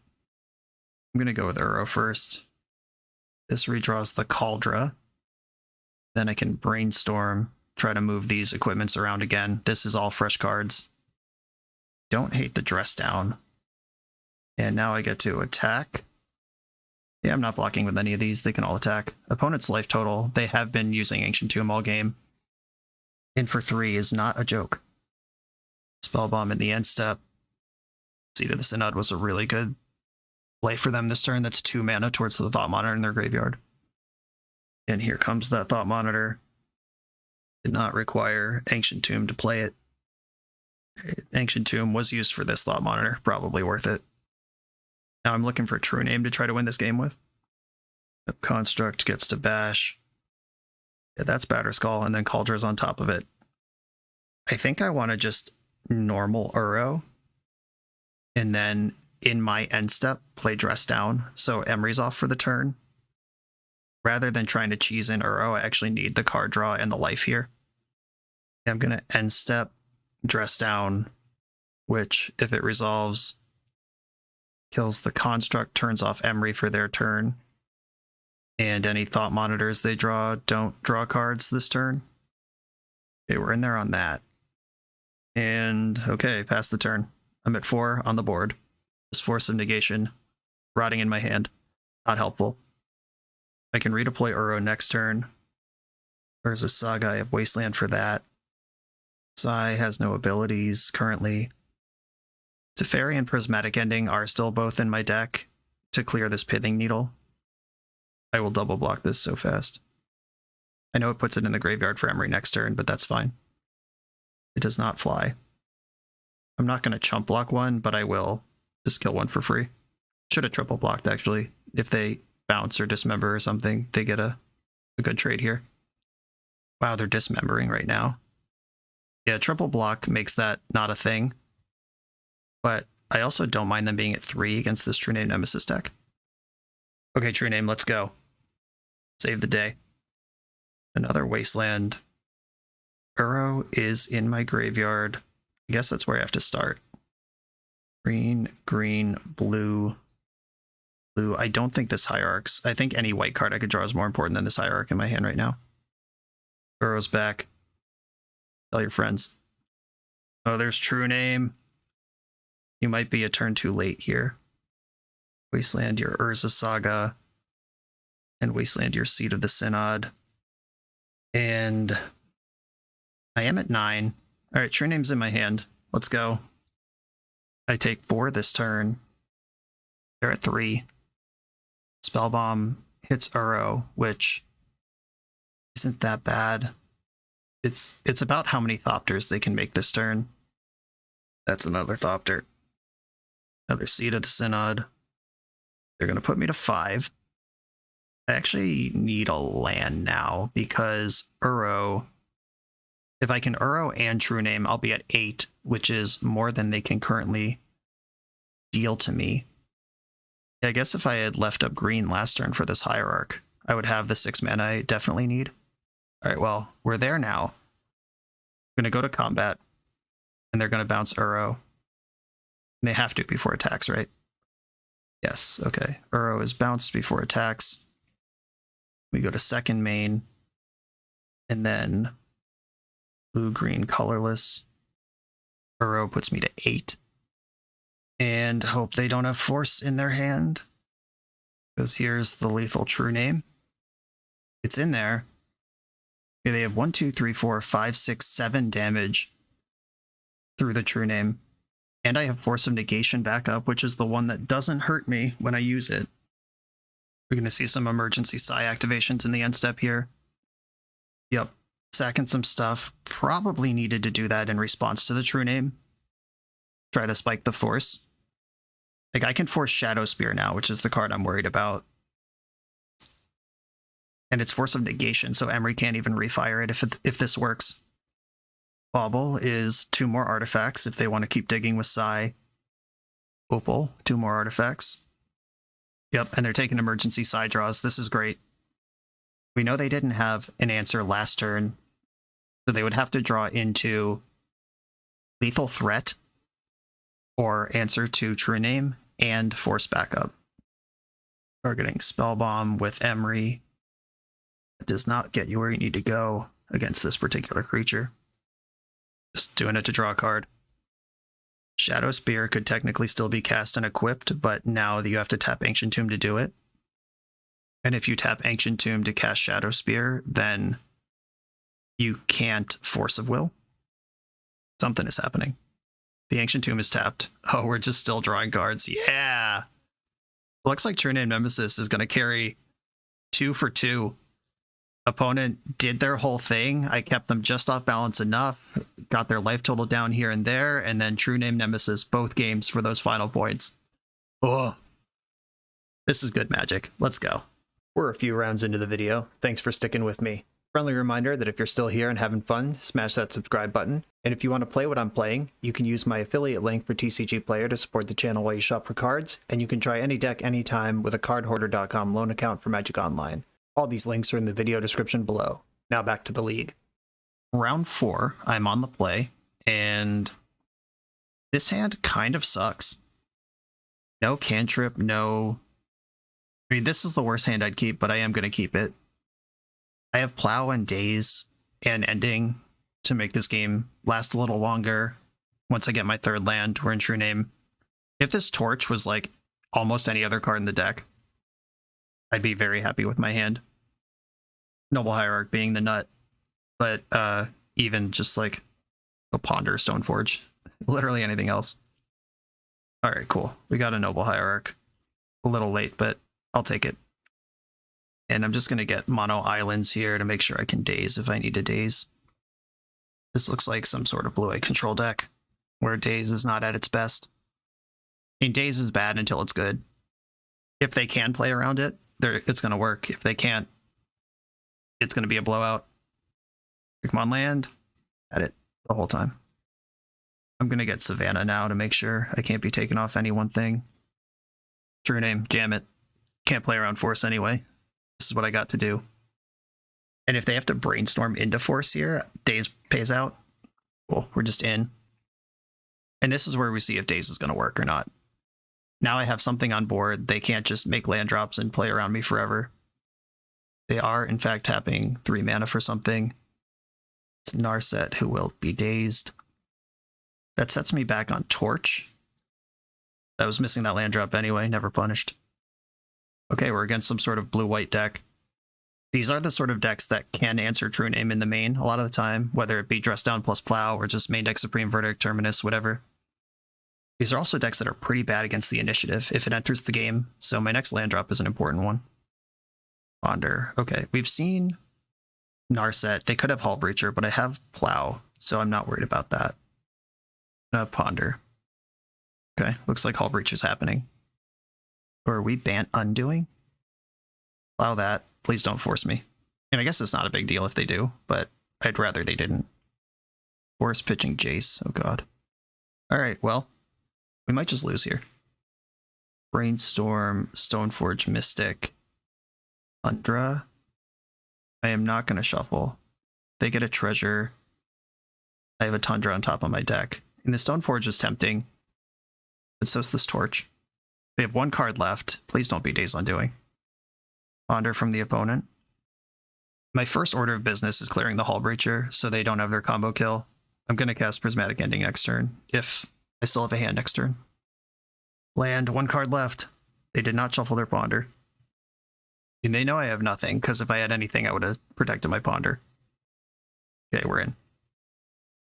I'm going to go with Uro first. This redraws the Cauldra. Then I can Brainstorm, try to move these equipments around again. This is all fresh cards. Don't hate the Dress Down. And now I get to attack. Yeah, I'm not blocking with any of these. They can all attack. Opponent's life total. They have been using Ancient Tomb all game. In for 3 is not a joke. Spellbomb in the end step. Seed of the Synod was a really good play for them this turn. That's 2 mana towards the Thought Monitor in their graveyard. And here comes that Thought Monitor. Did not require Ancient Tomb to play it. Ancient Tomb was used for this Thought Monitor. Probably worth it. Now I'm looking for a True Name to try to win this game with. Construct gets to bash. Yeah, that's Batterskull, and then Caldra's on top of it. I think I want to just normal Uro. And then in my end step, play Dress Down, so Emery's off for the turn. Rather than trying to cheese in Uro, I actually need the card draw and the life here. I'm going to end step, Dress Down, which, if it resolves, kills the Construct, turns off Emery for their turn. And any Thought Monitors they draw don't draw cards this turn. Okay, we're in there on that. And, okay, pass the turn. I'm at 4 on the board. This Force of Negation, rotting in my hand. Not helpful. I can redeploy Uro next turn. There's a Saga, I have Wasteland for that. Sai has no abilities currently. Teferi and Prismatic Ending are still both in my deck to clear this Pithing Needle. I will double block this so fast. I know it puts it in the graveyard for Emery next turn, but that's fine. It does not fly. I'm not going to chump block one, but I will just kill one for free. Should have triple blocked, actually. If they bounce or dismember or something, they get a good trade here. Wow, they're dismembering right now. Yeah, triple block makes that not a thing. But I also don't mind them being at 3 against this True Name Nemesis deck. Okay, True Name, let's go. Save the day. Another Wasteland. Uro is in my graveyard. I guess that's where I have to start. Green, green, blue, blue. I don't think this Hierarchs. I think any white card I could draw is more important than this Hierarch in my hand right now. Uro's back. Tell your friends. Oh, there's True Name. You might be a turn too late here. Wasteland your Urza Saga. And Wasteland your Seed of the Synod. And I am at 9. Alright, True Name's in my hand. Let's go. I take 4 this turn. They're at 3. Spellbomb hits Uro, which isn't that bad. It's about how many Thopters they can make this turn. That's another Thopter. Another Seed of the Synod. They're going to put me to 5. I actually need a land now because Uro, if I can Uro and True Name, I'll be at 8, which is more than they can currently deal to me. I guess if I had left up green last turn for this Hierarch, I would have the 6 mana I definitely need. All right, well, we're there now. I'm going to go to combat, and they're going to bounce Uro. They have to before attacks, right? Yes, okay. Uro is bounced before attacks. We go to second main, and then blue-green colorless. Uro puts me to 8. And hope they don't have force in their hand, because here's the lethal True Name. It's in there. Okay, they have 1, 2, 3, 4, 5, 6, 7 damage through the True Name. And I have Force of Negation backup, which is the one that doesn't hurt me when I use it. We're going to see some emergency Psi activations in the end step here. Yep, sacking some stuff. Probably needed to do that in response to the True Name. Try to spike the force. Like, I can force Shadow Spear now, which is the card I'm worried about. And it's Force of Negation, so Emery can't even refire it if this works. Bauble is 2 more artifacts if they want to keep digging with Psi. Opal, 2 more artifacts. Yep, and they're taking emergency Psi draws. This is great. We know they didn't have an answer last turn, so they would have to draw into Lethal Threat or answer to True Name and Force Backup. Targeting Spellbomb with Emery. It does not get you where you need to go against this particular creature. Just doing it to draw a card. Shadow Spear could technically still be cast and equipped, but now you have to tap Ancient Tomb to do it. And if you tap Ancient Tomb to cast Shadow Spear, then you can't Force of Will. Something is happening. The Ancient Tomb is tapped. Oh, we're just still drawing cards. Yeah! Looks like True Name Nemesis is going to carry 2 for 2. Opponent did their whole thing. I kept them just off balance enough, got their life total down here and there, and then True Name Nemesis both games for those final points. Oh, this is good magic. Let's go. We're a few rounds into the video. Thanks for sticking with me. Friendly reminder that if you're still here and having fun, smash that subscribe button. And if you want to play what I'm playing, you can use my affiliate link for TCG Player to support the channel while you shop for cards, and you can try any deck anytime with a cardhoarder.com loan account for Magic Online. All these links are in the video description below. Now back to the league. Round 4, I'm on the play, and this hand kind of sucks. No cantrip, no... I mean, this is the worst hand I'd keep, but I am going to keep it. I have Plow and Daze and Ending to make this game last a little longer. Once I get my 3rd land, we're in True Name. If this Torch was like almost any other card in the deck, I'd be very happy with my hand. Noble Hierarch being the nut, but even just like a Ponder, Stoneforge, literally anything else. All right, cool. We got a Noble Hierarch. A little late, but I'll take it. And I'm just going to get mono islands here to make sure I can daze if I need to daze. This looks like some sort of blue-eye control deck where daze is not at its best. I mean, daze is bad until it's good. If they can play around it, it's going to work. If they can't, it's going to be a blowout. Come on, land. At it the whole time. I'm going to get Savannah now to make sure I can't be taken off any one thing. True Name, jam it. Can't play around Force anyway. This is what I got to do. And if they have to brainstorm into Force here, Daze pays out. Cool, we're just in. And this is where we see if Daze is going to work or not. Now I have something on board. They can't just make land drops and play around me forever. They are, in fact, tapping 3 mana for something. It's Narset, who will be dazed. That sets me back on Torch. I was missing that land drop anyway, never punished. Okay, we're against some sort of blue-white deck. These are the sort of decks that can answer True Name in the main a lot of the time, whether it be Dress Down plus Plow or just main deck Supreme Verdict, Terminus, whatever. These are also decks that are pretty bad against the initiative if it enters the game, so my next land drop is an important one. Ponder. Okay, we've seen Narset. They could have Hull Breacher, but I have Plow, so I'm not worried about that. Ponder. Okay, looks like Hull Breacher's happening. Or are we Bant undoing? Allow that. Please don't force me. And I guess it's not a big deal if they do, but I'd rather they didn't. Force pitching Jace. Oh god. Alright, well, we might just lose here. Brainstorm, Stoneforge, Mystic, Tundra. I am not going to shuffle. They get a treasure. I have a Tundra on top of my deck. And the Stoneforge is tempting, but so's this Torch. They have one card left. Please don't be Days Undoing. Ponder from the opponent. My first order of business is clearing the Hull Breacher, so they don't have their combo kill. I'm going to cast Prismatic Ending next turn, if I still have a hand next turn. Land, one card left. They did not shuffle their Ponder. And they know I have nothing, because if I had anything, I would have protected my Ponder. Okay, we're in. I'm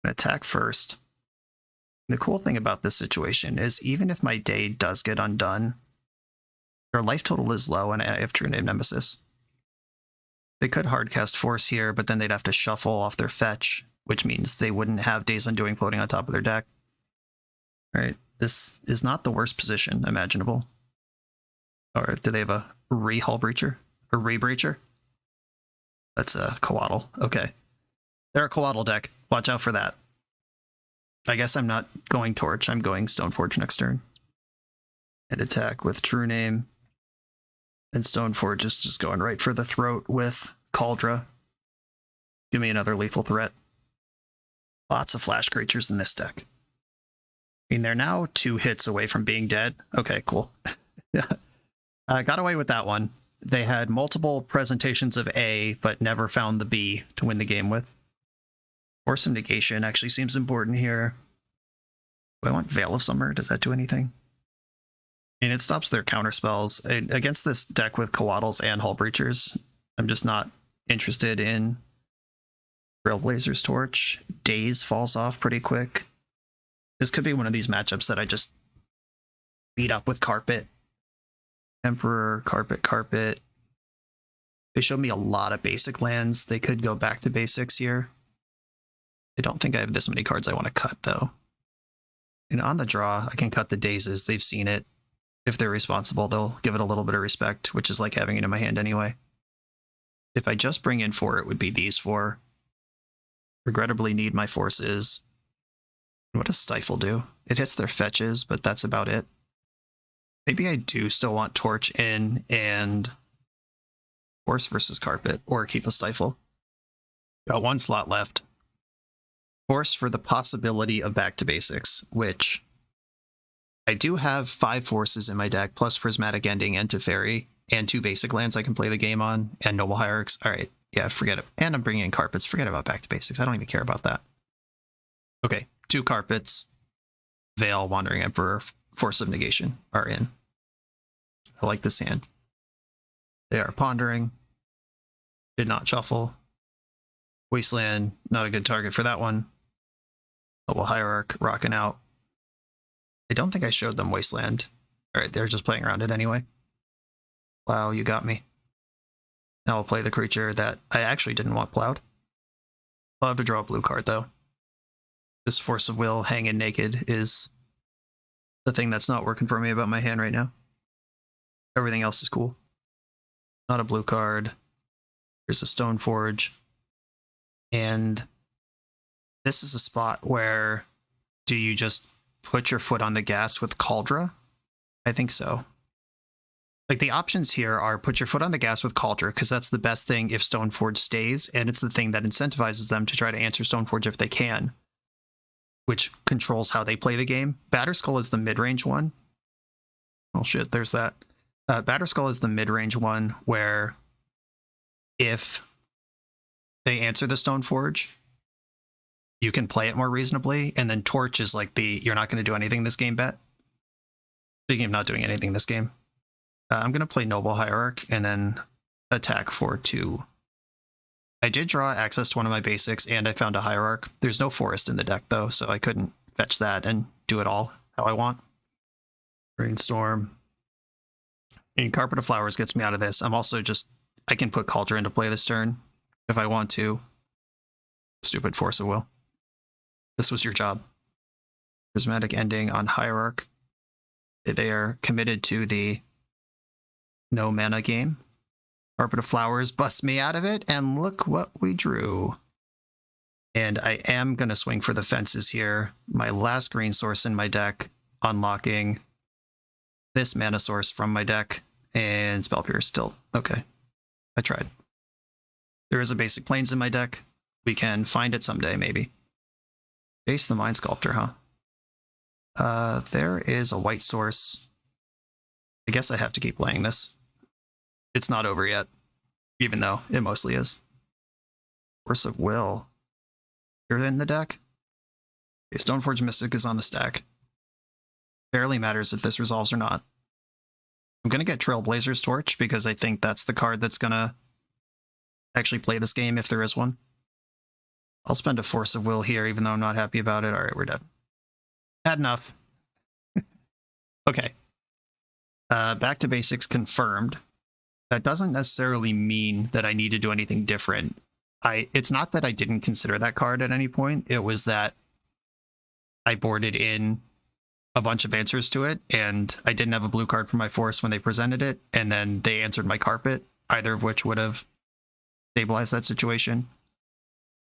going to attack first. The cool thing about this situation is even if my day does get undone, their life total is low and I have True Name Nemesis. They could hardcast Force here, but then they'd have to shuffle off their fetch, which means they wouldn't have Days Undoing floating on top of their deck. Alright, this is not the worst position imaginable. Or do they have a Hull Breacher? A Breacher? That's a Coatl. Okay. They're a Coatl deck. Watch out for that. I guess I'm not going Torch, I'm going Stoneforge next turn. And attack with True Name. And Stoneforge is just going right for the throat with Cauldra. Give me another lethal threat. Lots of flash creatures in this deck. I mean, they're now 2 hits away from being dead. Okay, cool. Got away with that one. They had multiple presentations of A, but never found the B to win the game with. Force of Negation actually seems important here. Do I want Veil of Summer? Does that do anything? And it stops their counter spells. Against this deck with Coatls and Hull Breachers, I'm just not interested in Trailblazer's Torch. Daze falls off pretty quick. This could be one of these matchups that I just beat up with Carpet. Emperor, Carpet. They showed me a lot of basic lands. They could go back to basics here. I don't think I have this many cards I want to cut, though. And on the draw, I can cut the Dazes. They've seen it. If they're responsible, they'll give it a little bit of respect, which is like having it in my hand anyway. If I just bring in 4, it would be these 4. Regrettably need my forces. What does Stifle do? It hits their fetches, but that's about it. Maybe I do still want Torch in and Force versus Carpet, or keep a Stifle. Got 1 slot left. Force for the possibility of back to basics, which I do have 5 forces in my deck, plus Prismatic Ending and Teferi, and 2 basic lands I can play the game on, and Noble Hierarchs. Alright, yeah, forget it. And I'm bringing in Carpets. Forget about back to basics. I don't even care about that. Okay, 2 Carpets, Veil, Wandering Emperor, Force of Negation are in. I like this hand. They are pondering. Did not shuffle. Wasteland, not a good target for that one. Noble Hierarch, rocking out. I don't think I showed them Wasteland. Alright, they're just playing around it anyway. Wow, you got me. Now I'll play the creature that I actually didn't want plowed. I'll have to draw a blue card, though. This Force of Will hanging naked is the thing that's not working for me about my hand right now. Everything else is cool. Not a blue card. Here's a Stoneforge. And this is a spot where do you just put your foot on the gas with Cauldra? I think so. Like, the options here are put your foot on the gas with Cauldra, because that's the best thing if Stoneforge stays, and it's the thing that incentivizes them to try to answer Stoneforge if they can, which controls how they play the game. Batterskull is the mid-range one. Oh shit, there's that. Batterskull is the mid-range one where if they answer the Stoneforge, you can play it more reasonably, and then Torch is like the you're not going to do anything this game bet. Speaking of not doing anything this game, I'm going to play Noble Hierarch and then attack for 2. I did draw access to one of my basics, and I found a Hierarch. There's no forest in the deck, though, so I couldn't fetch that and do it all how I want. Brainstorm. And Carpet of Flowers gets me out of this. I'm also just, I can put Cauldron into play this turn if I want to. Stupid Force of Will. This was your job. Prismatic Ending on Hierarch. They are committed to the no mana game. Carpet of Flowers busts me out of it, and look what we drew. And I am going to swing for the fences here. My last green source in my deck, unlocking this mana source from my deck, and Spell Pierce still. Okay, I tried. There is a basic Plains in my deck. We can find it someday, maybe. Chase the Mind Sculptor, huh? There is a white source. I guess I have to keep playing this. It's not over yet, even though it mostly is. Force of Will. You're in the deck? Okay, Stoneforge Mystic is on the stack. Barely matters if this resolves or not. I'm going to get Trailblazer's Torch because I think that's the card that's going to actually play this game if there is one. I'll spend a Force of Will here even though I'm not happy about it. All right, we're dead. Had enough. Okay. Back to basics confirmed. That doesn't necessarily mean that I need to do anything different. It's not that I didn't consider that card at any point. It was that I boarded in a bunch of answers to it, and I didn't have a blue card for my force when they presented it, and then they answered my carpet, either of which would have stabilized that situation.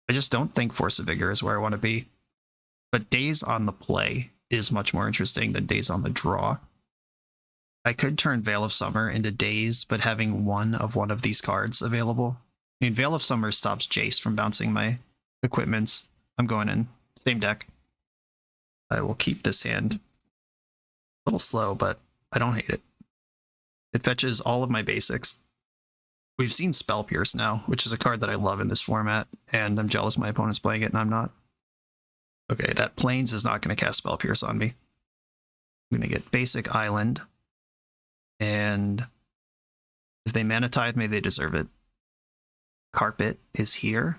I just don't think Force of Vigor is where I want to be. But Days on the play is much more interesting than Days on the draw. I could turn Veil of Summer into Days, but having one of these cards available. I mean, Veil of Summer stops Jace from bouncing my equipments. I'm going in. Same deck. I will keep this hand. A little slow, but I don't hate it. It fetches all of my basics. We've seen Spell Pierce now, which is a card that I love in this format, and I'm jealous my opponent's playing it and I'm not. Okay, that Plains is not going to cast Spell Pierce on me. I'm going to get basic Island, and if they Mana Tithe me, they deserve it. Carpet is here.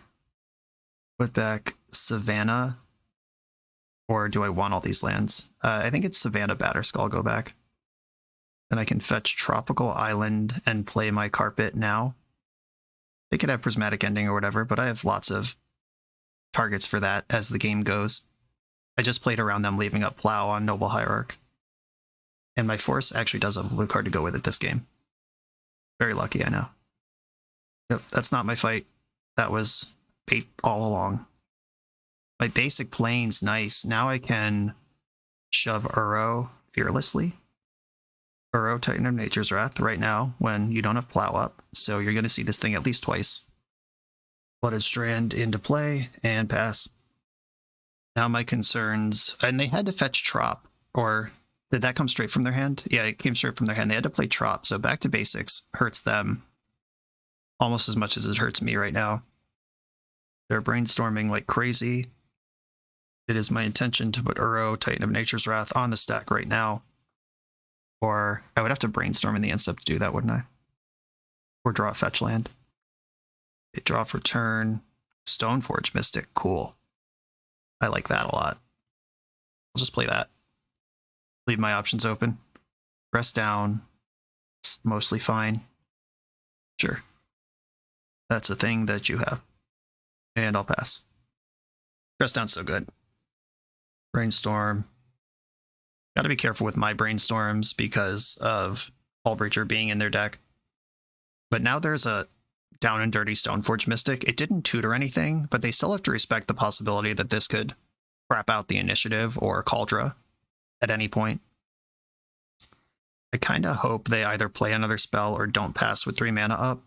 Put back Savannah, or do I want all these lands? I think it's Savannah Batterskull go back. Then I can fetch Tropical Island and play my Carpet now. They could have Prismatic Ending or whatever, but I have lots of targets for that as the game goes. I just played around them leaving up Plow on Noble Hierarch. And my Force actually does have a blue card to go with it this game. Very lucky, I know. Yep, that's not my fight. That was bait all along. My basic Plains, nice. Now I can shove Uro fearlessly. Uro, Titan of Nature's Wrath right now when you don't have Plow up. So you're going to see this thing at least twice. Blooded Strand into play and pass. Now my concerns, and they had to fetch Trop, or did that come straight from their hand? Yeah, it came straight from their hand. They had to play Trop, so back to basics hurts them almost as much as it hurts me right now. They're brainstorming like crazy. It is my intention to put Uro, Titan of Nature's Wrath on the stack right now. Or I would have to brainstorm in the end step to do that, wouldn't I? Or draw a fetch land. They draw for turn. Stoneforge Mystic, cool. I like that a lot. I'll just play that. Leave my options open. Press down. It's mostly fine. Sure. That's a thing that you have. And I'll pass. Press down's so good. Brainstorm. Got to be careful with my brainstorms because of Hullbreacher being in their deck. But now there's a down and dirty Stoneforge Mystic. It didn't tutor anything, but they still have to respect the possibility that this could crap out the initiative or Cauldra at any point. I kind of hope they either play another spell or don't pass with 3 mana up.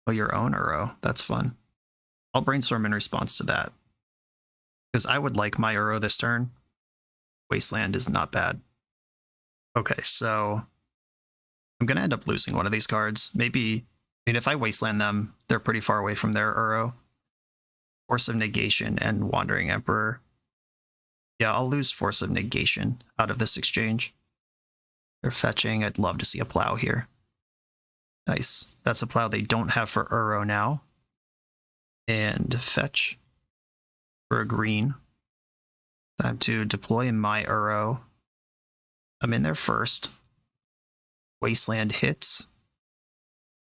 Oh, your own Uro. That's fun. I'll brainstorm in response to that. Because I would like my Uro this turn. Wasteland is not bad. Okay, so I'm going to end up losing one of these cards. Maybe, I mean, if I Wasteland them, they're pretty far away from their Uro. Force of Negation and Wandering Emperor. Yeah, I'll lose Force of Negation out of this exchange. They're fetching. I'd love to see a Plow here. Nice. That's a Plow they don't have for Uro now. And fetch for a green. Time to deploy my Uro. I'm in there first. Wasteland hits.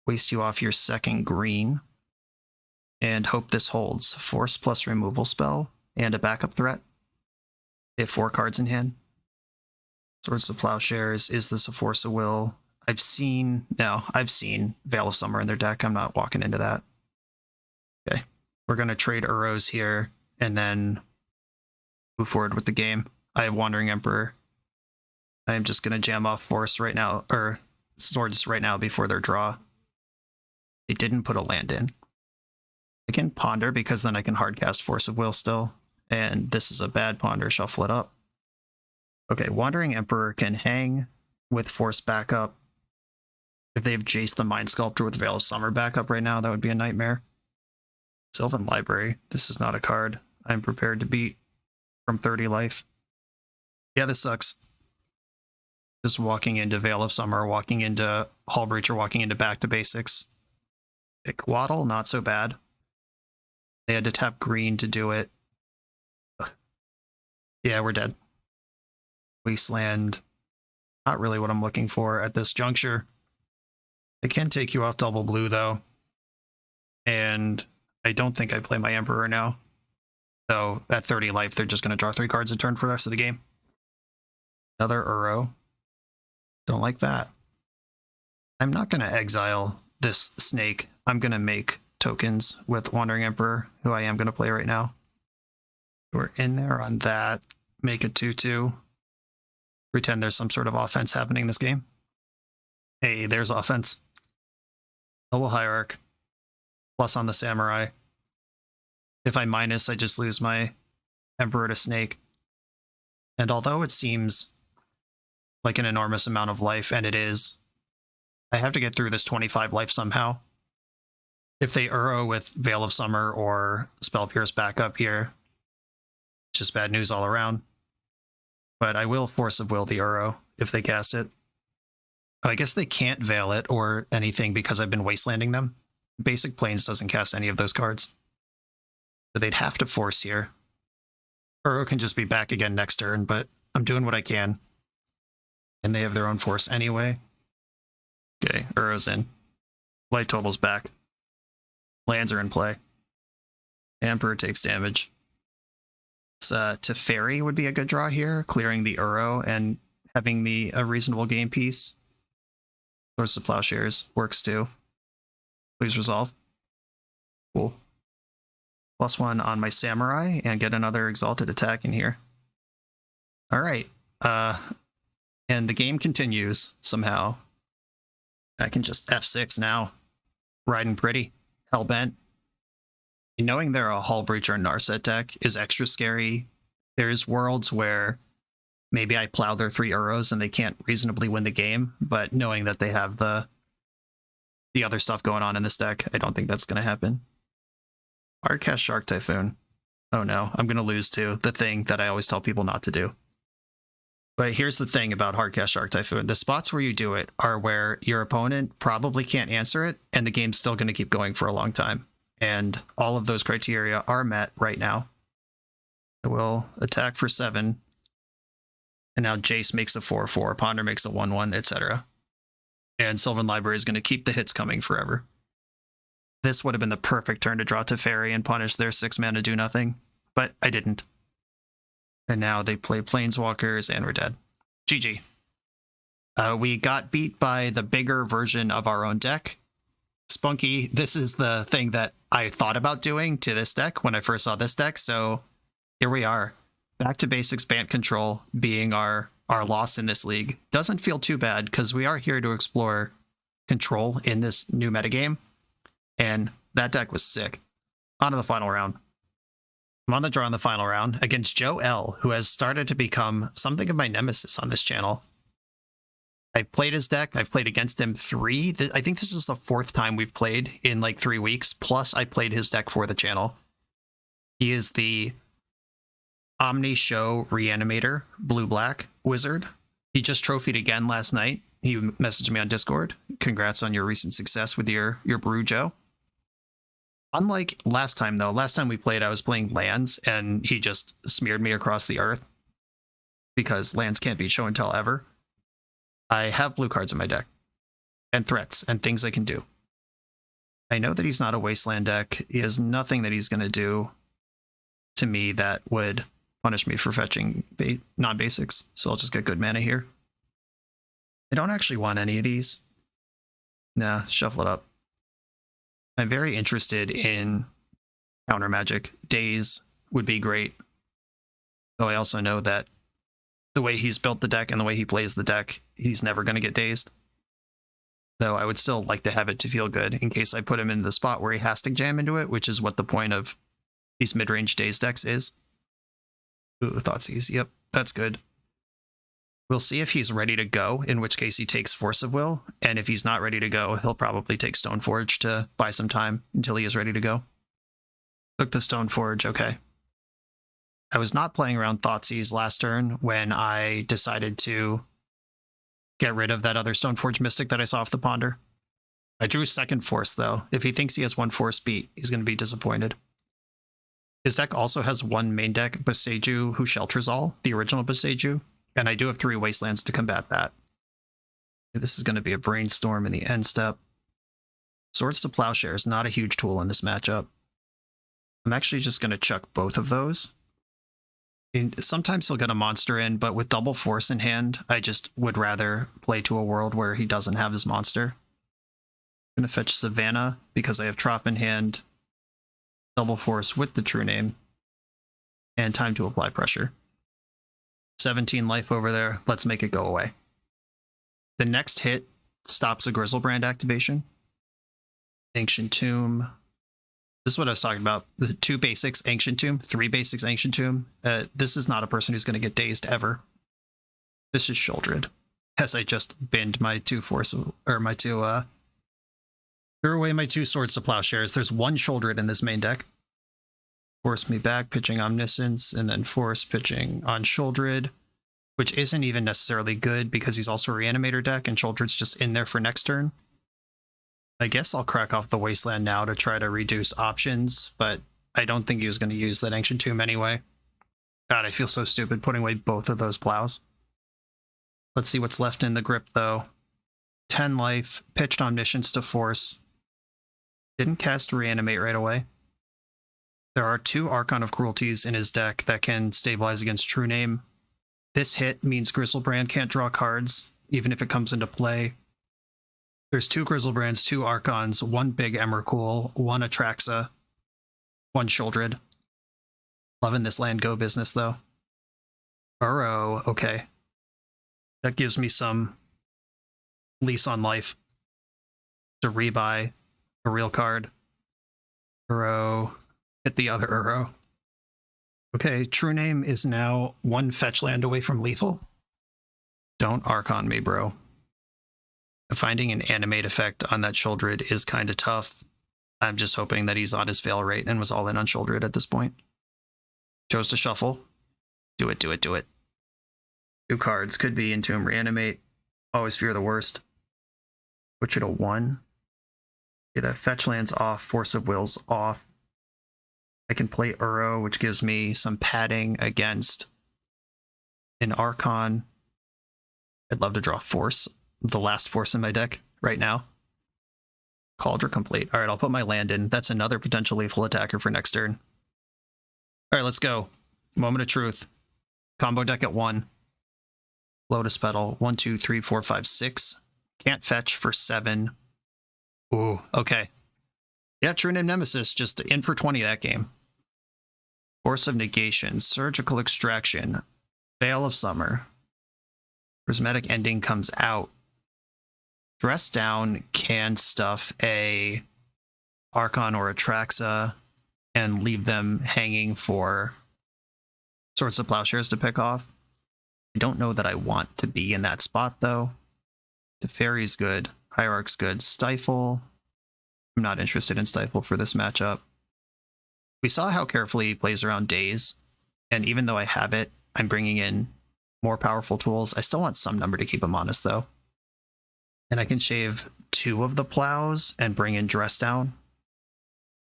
Waste you off your second green. And hope this holds. Force plus removal spell and a backup threat. They have 4 cards in hand. Swords of Plowshares. Is this a Force of Will? I've seen Veil of Summer in their deck. I'm not walking into that. Okay. We're going to trade Uros here and then move forward with the game. I have Wandering Emperor. I am just going to jam off Force right now, or Swords right now before their draw. They didn't put a land in. I can Ponder because then I can hardcast Force of Will still. And this is a bad Ponder. Shuffle it up. Okay, Wandering Emperor can hang with Force backup. If they have Jace the Mind Sculptor with Veil of Summer backup right now, that would be a nightmare. Sylvan Library. This is not a card I'm prepared to beat from 30 life. Yeah, this sucks. Just walking into Veil of Summer, walking into Hall Breacher, walking into Back to Basics. Pick Waddle, not so bad. They had to tap green to do it. Ugh. Yeah, we're dead. Wasteland. Not really what I'm looking for at this juncture. I can take you off double blue, though. And I don't think I play my Emperor now. So at 30 life, they're just going to draw 3 cards a turn for the rest of the game. Another Uro. Don't like that. I'm not going to exile this snake. I'm going to make tokens with Wandering Emperor, who I am going to play right now. We're in there on that. Make a 2-2. Pretend there's some sort of offense happening in this game. Hey, there's offense. Double Hierarch. Plus on the Samurai. If I minus, I just lose my Emperor to Snake. And although it seems like an enormous amount of life, and it is, I have to get through this 25 life somehow. If they Uro with Veil of Summer or Spell Pierce backup here, it's just bad news all around. But I will Force of Will the Uro if they cast it. I guess they can't Veil it or anything because I've been Wastelanding them. Basic Plains doesn't cast any of those cards. So they'd have to Force here. Uro can just be back again next turn, but I'm doing what I can. And they have their own Force anyway. Okay, Uro's in. Life total's back. Lands are in play. Emperor takes damage. Teferi would be a good draw here, clearing the Uro and having me a reasonable game piece. Swords to Plowshares works too. Please resolve. Cool. +1 on my Samurai and get another Exalted attack in here. Alright. And the game continues somehow. I can just F6 now. Riding pretty. Hellbent. Knowing they're a Hall Breacher and Narset deck is extra scary. There's worlds where maybe I plow their 3 Uros and they can't reasonably win the game, but knowing that they have the other stuff going on in this deck, I don't think that's going to happen. Hardcast Shark Typhoon. Oh no, I'm going to lose to the thing that I always tell people not to do. But here's the thing about Hardcast Shark Typhoon. The spots where you do it are where your opponent probably can't answer it, and the game's still going to keep going for a long time. And all of those criteria are met right now. I will attack for 7. And now Jace makes a 4-4, Ponder makes a 1-1, etc. And Sylvan Library is going to keep the hits coming forever. This would have been the perfect turn to draw Teferi and punish their 6-mana do-nothing, but I didn't. And now they play Planeswalkers and we're dead. GG. We got beat by the bigger version of our own deck. Spunky, this is the thing that I thought about doing to this deck when I first saw this deck, so here we are. Back to basics, Bant control being our loss in this league. Doesn't feel too bad because we are here to explore control in this new metagame. And that deck was sick. On to the final round. I'm on the draw in the final round against Joe L, who has started to become something of my nemesis on this channel. I've played his deck. I've played against him 3. I think this is the 4th time we've played in like 3 weeks. Plus, I played his deck for the channel. He is the Omni Show Reanimator blue-black wizard. He just trophied again last night. He messaged me on Discord. Congrats on your recent success with your brew, Joe. Unlike last time, though, last time we played, I was playing lands, and he just smeared me across the earth because lands can't beat show and tell ever. I have blue cards in my deck, and threats, and things I can do. I know that he's not a wasteland deck. He has nothing that he's going to do to me that would punish me for fetching non-basics, so I'll just get good mana here. I don't actually want any of these. Nah, shuffle it up. I'm very interested in counter magic. Daze would be great. Though I also know that the way he's built the deck and the way he plays the deck, he's never going to get dazed. Though I would still like to have it to feel good in case I put him in the spot where he has to jam into it, which is what the point of these mid-range daze decks is. Ooh, Thoughtseize. Yep, that's good. We'll see if he's ready to go, in which case he takes Force of Will, and if he's not ready to go, he'll probably take Stoneforge to buy some time until he is ready to go. Took the Stoneforge, okay. I was not playing around Thoughtseize last turn when I decided to get rid of that other Stoneforge Mystic that I saw off the Ponder. I drew second Force, though. If he thinks he has one Force beat, he's going to be disappointed. His deck also has one main deck, Boseiju, who shelters all, the original Boseiju. And I do have 3 Wastelands to combat that. This is going to be a Brainstorm in the end step. Swords to Plowshare is not a huge tool in this matchup. I'm actually just going to chuck both of those. And sometimes he'll get a monster in, but with double Force in hand, I just would rather play to a world where he doesn't have his monster. I'm going to fetch Savannah because I have Trop in hand, double Force with the True Name, and time to apply pressure. 17 life over there. Let's make it go away. The next hit stops a Grizzlebrand activation. Ancient Tomb. This is what I was talking about. The 2 basics, Ancient Tomb. 3 basics, Ancient Tomb. This is not a person who's going to get dazed ever. This is Sheoldred. As I just binned my 2 force, or my 2, threw away my 2 Swords to Plowshares. There's 1 Sheoldred in this main deck. Force me back, pitching Omniscience, and then Force pitching on Sheoldred, which isn't even necessarily good because he's also a Reanimator deck, and Sheoldred's just in there for next turn. I guess I'll crack off the Wasteland now to try to reduce options, but I don't think he was going to use that Ancient Tomb anyway. God, I feel so stupid putting away both of those plows. Let's see what's left in the grip, though. 10 life, pitched Omniscience to Force. Didn't cast Reanimate right away. There are 2 Archon of Cruelties in his deck that can stabilize against True Name. This hit means Grizzlebrand can't draw cards, even if it comes into play. There's 2 Grizzlebrands, 2 Archons, 1 big Emrakul, 1 Atraxa, 1 Sheoldred. Loving this land go business, though. Burrow, okay. That gives me some lease on life to rebuy a real card. Burrow. Hit the other Uro. Okay, True Name is now 1 fetch land away from lethal. Don't Archon me, bro. Finding an animate effect on that Sheoldred is kind of tough. I'm just hoping that he's on his fail rate and was all in on Sheoldred at this point. Chose to shuffle. Do it, do it, do it. 2 cards. Could be Entomb, Reanimate. Always fear the worst. Switch it to 1. Okay, that fetch land's off. Force of Will's off. I can play Uro, which gives me some padding against an Archon. I'd love to draw Force, the last Force in my deck right now. Cauldron complete. All right, I'll put my land in. That's another potential lethal attacker for next turn. All right, let's go. Moment of truth. Combo deck at 1. Lotus Petal. 1, 2, 3, 4, 5, 6. Can't fetch for 7. Ooh, okay. Yeah, True Name Nemesis just in for 20 that game. Force of Negation, Surgical Extraction, Veil of Summer. Prismatic Ending comes out. Dress Down can stuff a Archon or Atraxa and leave them hanging for Swords of Plowshares to pick off. I don't know that I want to be in that spot, though. Teferi's good. Hierarch's good. Stifle. I'm not interested in Stifle for this matchup. We saw how carefully he plays around Daze, and even though I have it, I'm bringing in more powerful tools. I still want some number to keep him honest, though. And I can shave 2 of the plows and bring in Dress Down.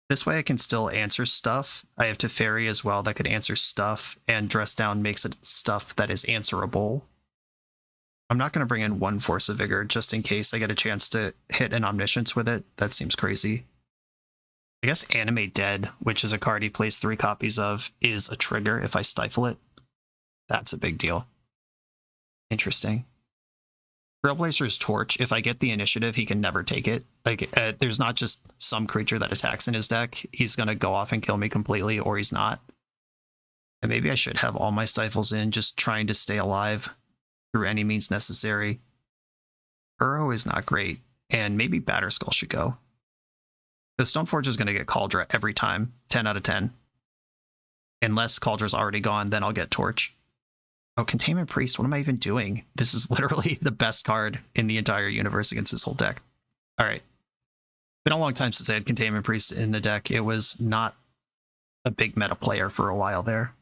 This way I can still answer stuff. I have Teferi as well that could answer stuff, and Dress Down makes it stuff that is answerable. I'm not going to bring in 1 Force of Vigor just in case I get a chance to hit an Omniscience with it. That seems crazy. I guess Animate Dead, which is a card he plays 3 copies of, is a trigger if I stifle it. That's a big deal. Interesting. Trailblazer's Torch, if I get the initiative, he can never take it. Like, there's not just some creature that attacks in his deck. He's going to go off and kill me completely, or he's not. And maybe I should have all my Stifles in, just trying to stay alive through any means necessary. Uro is not great, and maybe Batterskull should go. The Stoneforge is going to get Cauldra every time, 10 out of 10. Unless Caldra's already gone, then I'll get Torch. Oh, Containment Priest, what am I even doing? This is literally the best card in the entire universe against this whole deck. All right. Been a long time since I had Containment Priest in the deck. It was not a big meta player for a while there.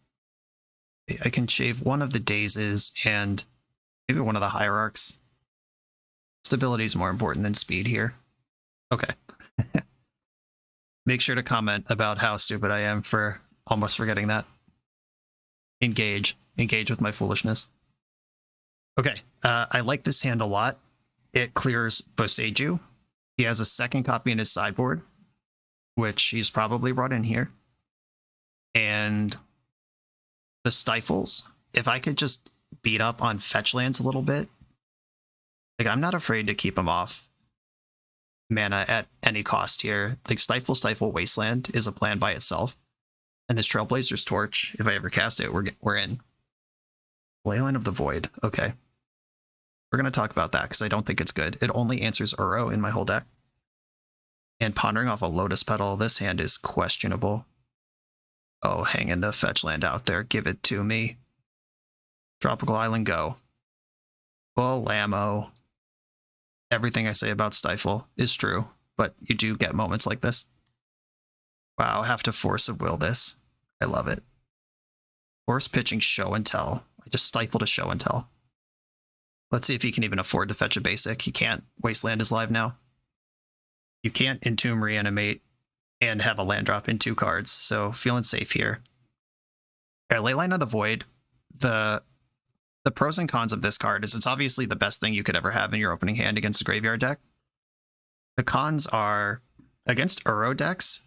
I can shave one of the Dazes and maybe one of the Hierarchs. Stability is more important than speed here. Okay. Make sure to comment about how stupid I am for almost forgetting that. Engage with my foolishness. Okay, I like this hand a lot. It clears Boseiju. He has a second copy in his sideboard, which he's probably brought in here. And the Stifles, if I could just beat up on fetch lands a little bit, like, I'm not afraid to keep him off mana at any cost here. Like, Stifle Wasteland is a plan by itself. And this Trailblazer's Torch, if I ever cast it, we're in. Leyline of the Void. Okay. We're going to talk about that because I don't think it's good. It only answers Uro in my whole deck. And pondering off a Lotus Petal, this hand is questionable. Oh, hanging the fetch land out there. Give it to me. Tropical Island, go. Full ammo. Everything I say about Stifle is true, but you do get moments like this. Wow, have to Force of Will this. I love it. Force pitching Show and Tell. I just stifled a Show and Tell. Let's see if he can even afford to fetch a basic. He can't. Wasteland is live now. You can't Entomb, Reanimate, and have a land drop in 2 cards, so feeling safe here. All right, Leyline of the Void. The pros and cons of this card is it's obviously the best thing you could ever have in your opening hand against a graveyard deck. The cons are against Uro decks.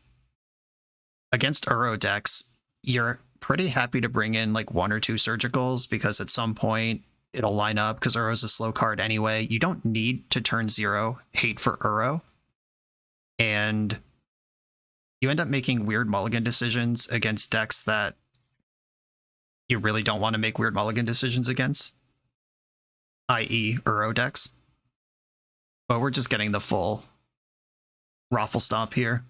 Against Uro decks, you're pretty happy to bring in like 1 or 2 surgicals because at some point it'll line up because Uro's a slow card anyway. You don't need to turn 0 hate for Uro. And you end up making weird mulligan decisions against decks that you really don't want to make weird mulligan decisions against, i.e. Uro decks. But we're just getting the full Raffle Stomp here.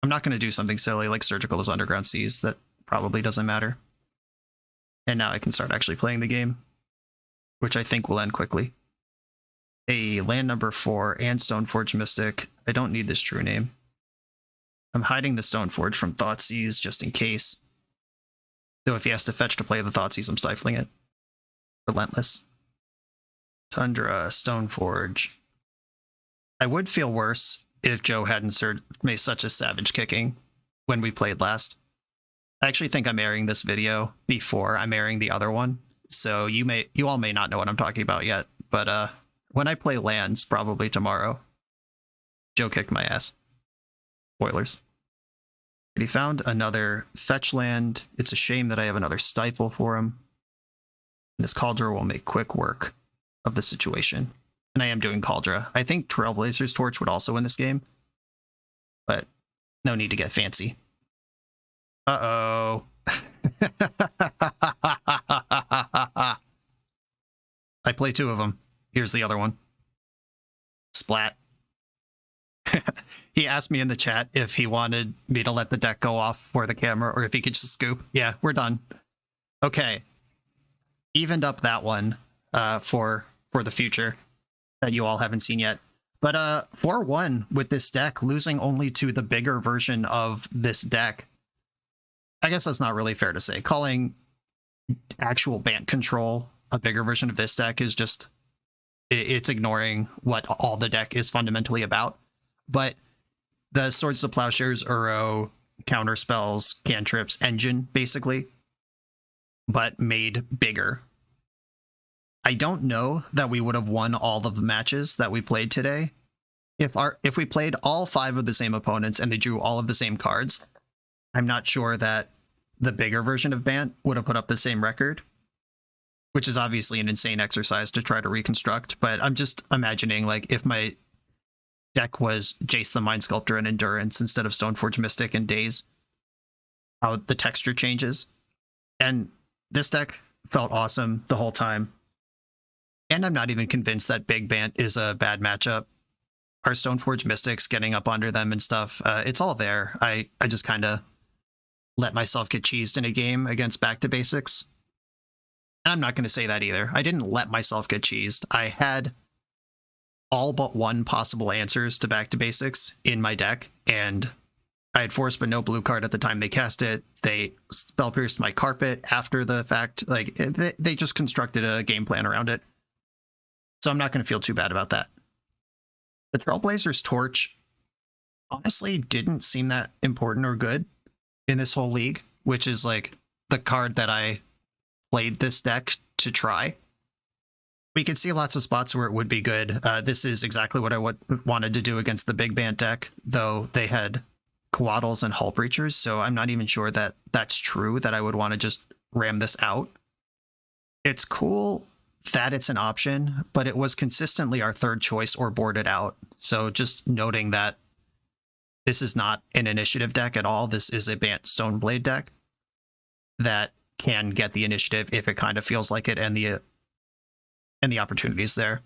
I'm not going to do something silly like Surgical as Underground Seas. That probably doesn't matter. And now I can start actually playing the game, which I think will end quickly. A land number 4 and Stoneforge Mystic. I don't need this true name. I'm hiding the Stoneforge from Thoughtseize just in case. Though if he has to fetch to play the Thoughtseize, I'm stifling it. Relentless. Tundra, Stoneforge. I would feel worse if Joe hadn't made such a savage kicking when we played last. I actually think I'm airing this video before I'm airing the other one, so you all may not know what I'm talking about yet, but when I play lands, probably tomorrow, Joe kicked my ass. Spoilers. But he found another fetch land. It's a shame that I have another Stifle for him. And this Cauldra will make quick work of the situation. And I am doing Cauldra. I think Trailblazer's Torch would also win this game, but no need to get fancy. Uh-oh. I play 2 of them. Here's the other one. Splat. He asked me in the chat if he wanted me to let the deck go off for the camera or if he could just scoop. Yeah, we're done. Okay. Evened up that one for the future that you all haven't seen yet. But 4-1 with this deck, losing only to the bigger version of this deck. I guess that's not really fair to say. Calling actual Bant control a bigger version of this deck is just, it's ignoring what all the deck is fundamentally about. But the Swords to Plowshares, Uro, counter spells, cantrips, engine, basically, but made bigger. I don't know that we would have won all of the matches that we played today. If we played all 5 of the same opponents and they drew all of the same cards, I'm not sure that the bigger version of Bant would have put up the same record. which is obviously an insane exercise to try to reconstruct. But I'm just imagining, like, if my deck was Jace the Mind Sculptor and Endurance instead of Stoneforge Mystic and Daze, how the texture changes. And this deck felt awesome the whole time. And I'm not even convinced that Big Bant is a bad matchup. Our Stoneforge Mystics getting up under them and stuff, it's all there. I just kind of let myself get cheesed in a game against Back to Basics. And I'm not going to say that either. I didn't let myself get cheesed. I had all but one possible answers to Back to Basics in my deck, and I had force but no blue card at the time they cast it. They spell pierced my carpet after the fact. Like, they just constructed a game plan around it. So I'm not going to feel too bad about that. The Trailblazers Torch honestly didn't seem that important or good in this whole league, which is like the card that I played this deck to try. We could see lots of spots where it would be good. This is exactly what I wanted to do against the Big Bant deck, though they had Coatls and Hull Breachers, so I'm not even sure that that's true, that I would want to just ram this out. It's cool that it's an option, but it was consistently our third choice or boarded out. So just noting that this is not an initiative deck at all. This is a Bant Stoneblade deck that can get the initiative if it kind of feels like it, and the opportunities there.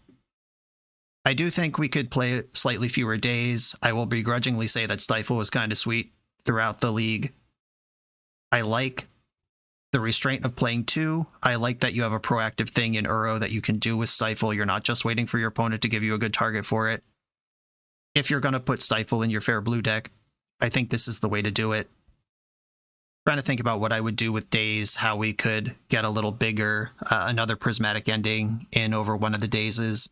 I do think we could play slightly fewer days. I will begrudgingly say that Stifle was kind of sweet throughout the league. I like the restraint of playing 2. I like that you have a proactive thing in Uro that you can do with Stifle. You're not just waiting for your opponent to give you a good target for it. If you're going to put Stifle in your fair blue deck, I think this is the way to do it. Trying to think about what I would do with Daze, how we could get a little bigger, another prismatic ending in over one of the Dazes.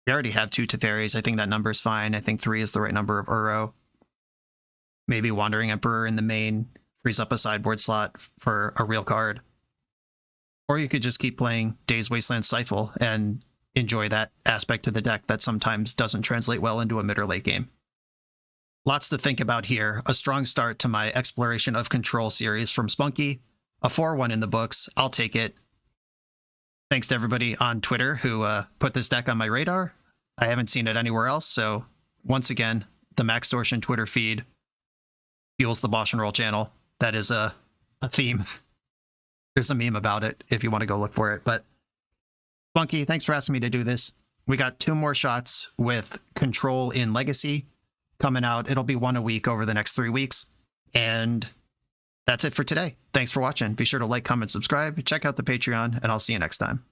We already have 2 Teferis. I think that number's fine. I think 3 is the right number of Uro. Maybe Wandering Emperor in the main frees up a sideboard slot for a real card. Or you could just keep playing Daze Wasteland Stifle and enjoy that aspect to the deck that sometimes doesn't translate well into a mid or late game. Lots to think about here. A strong start to my Exploration of Control series from Spunky. A 4-1 in the books. I'll take it. Thanks to everybody on Twitter who put this deck on my radar. I haven't seen it anywhere else, so once again, the Maxtortion Twitter feed fuels the BoshNRoll channel. That is a theme. There's a meme about it if you want to go look for it. But Spunky, thanks for asking me to do this. We got 2 more shots with Control in Legacy coming out. It'll be 1 a week over the next 3 weeks. And that's it for today. Thanks for watching. Be sure to like, comment, subscribe, check out the Patreon, and I'll see you next time.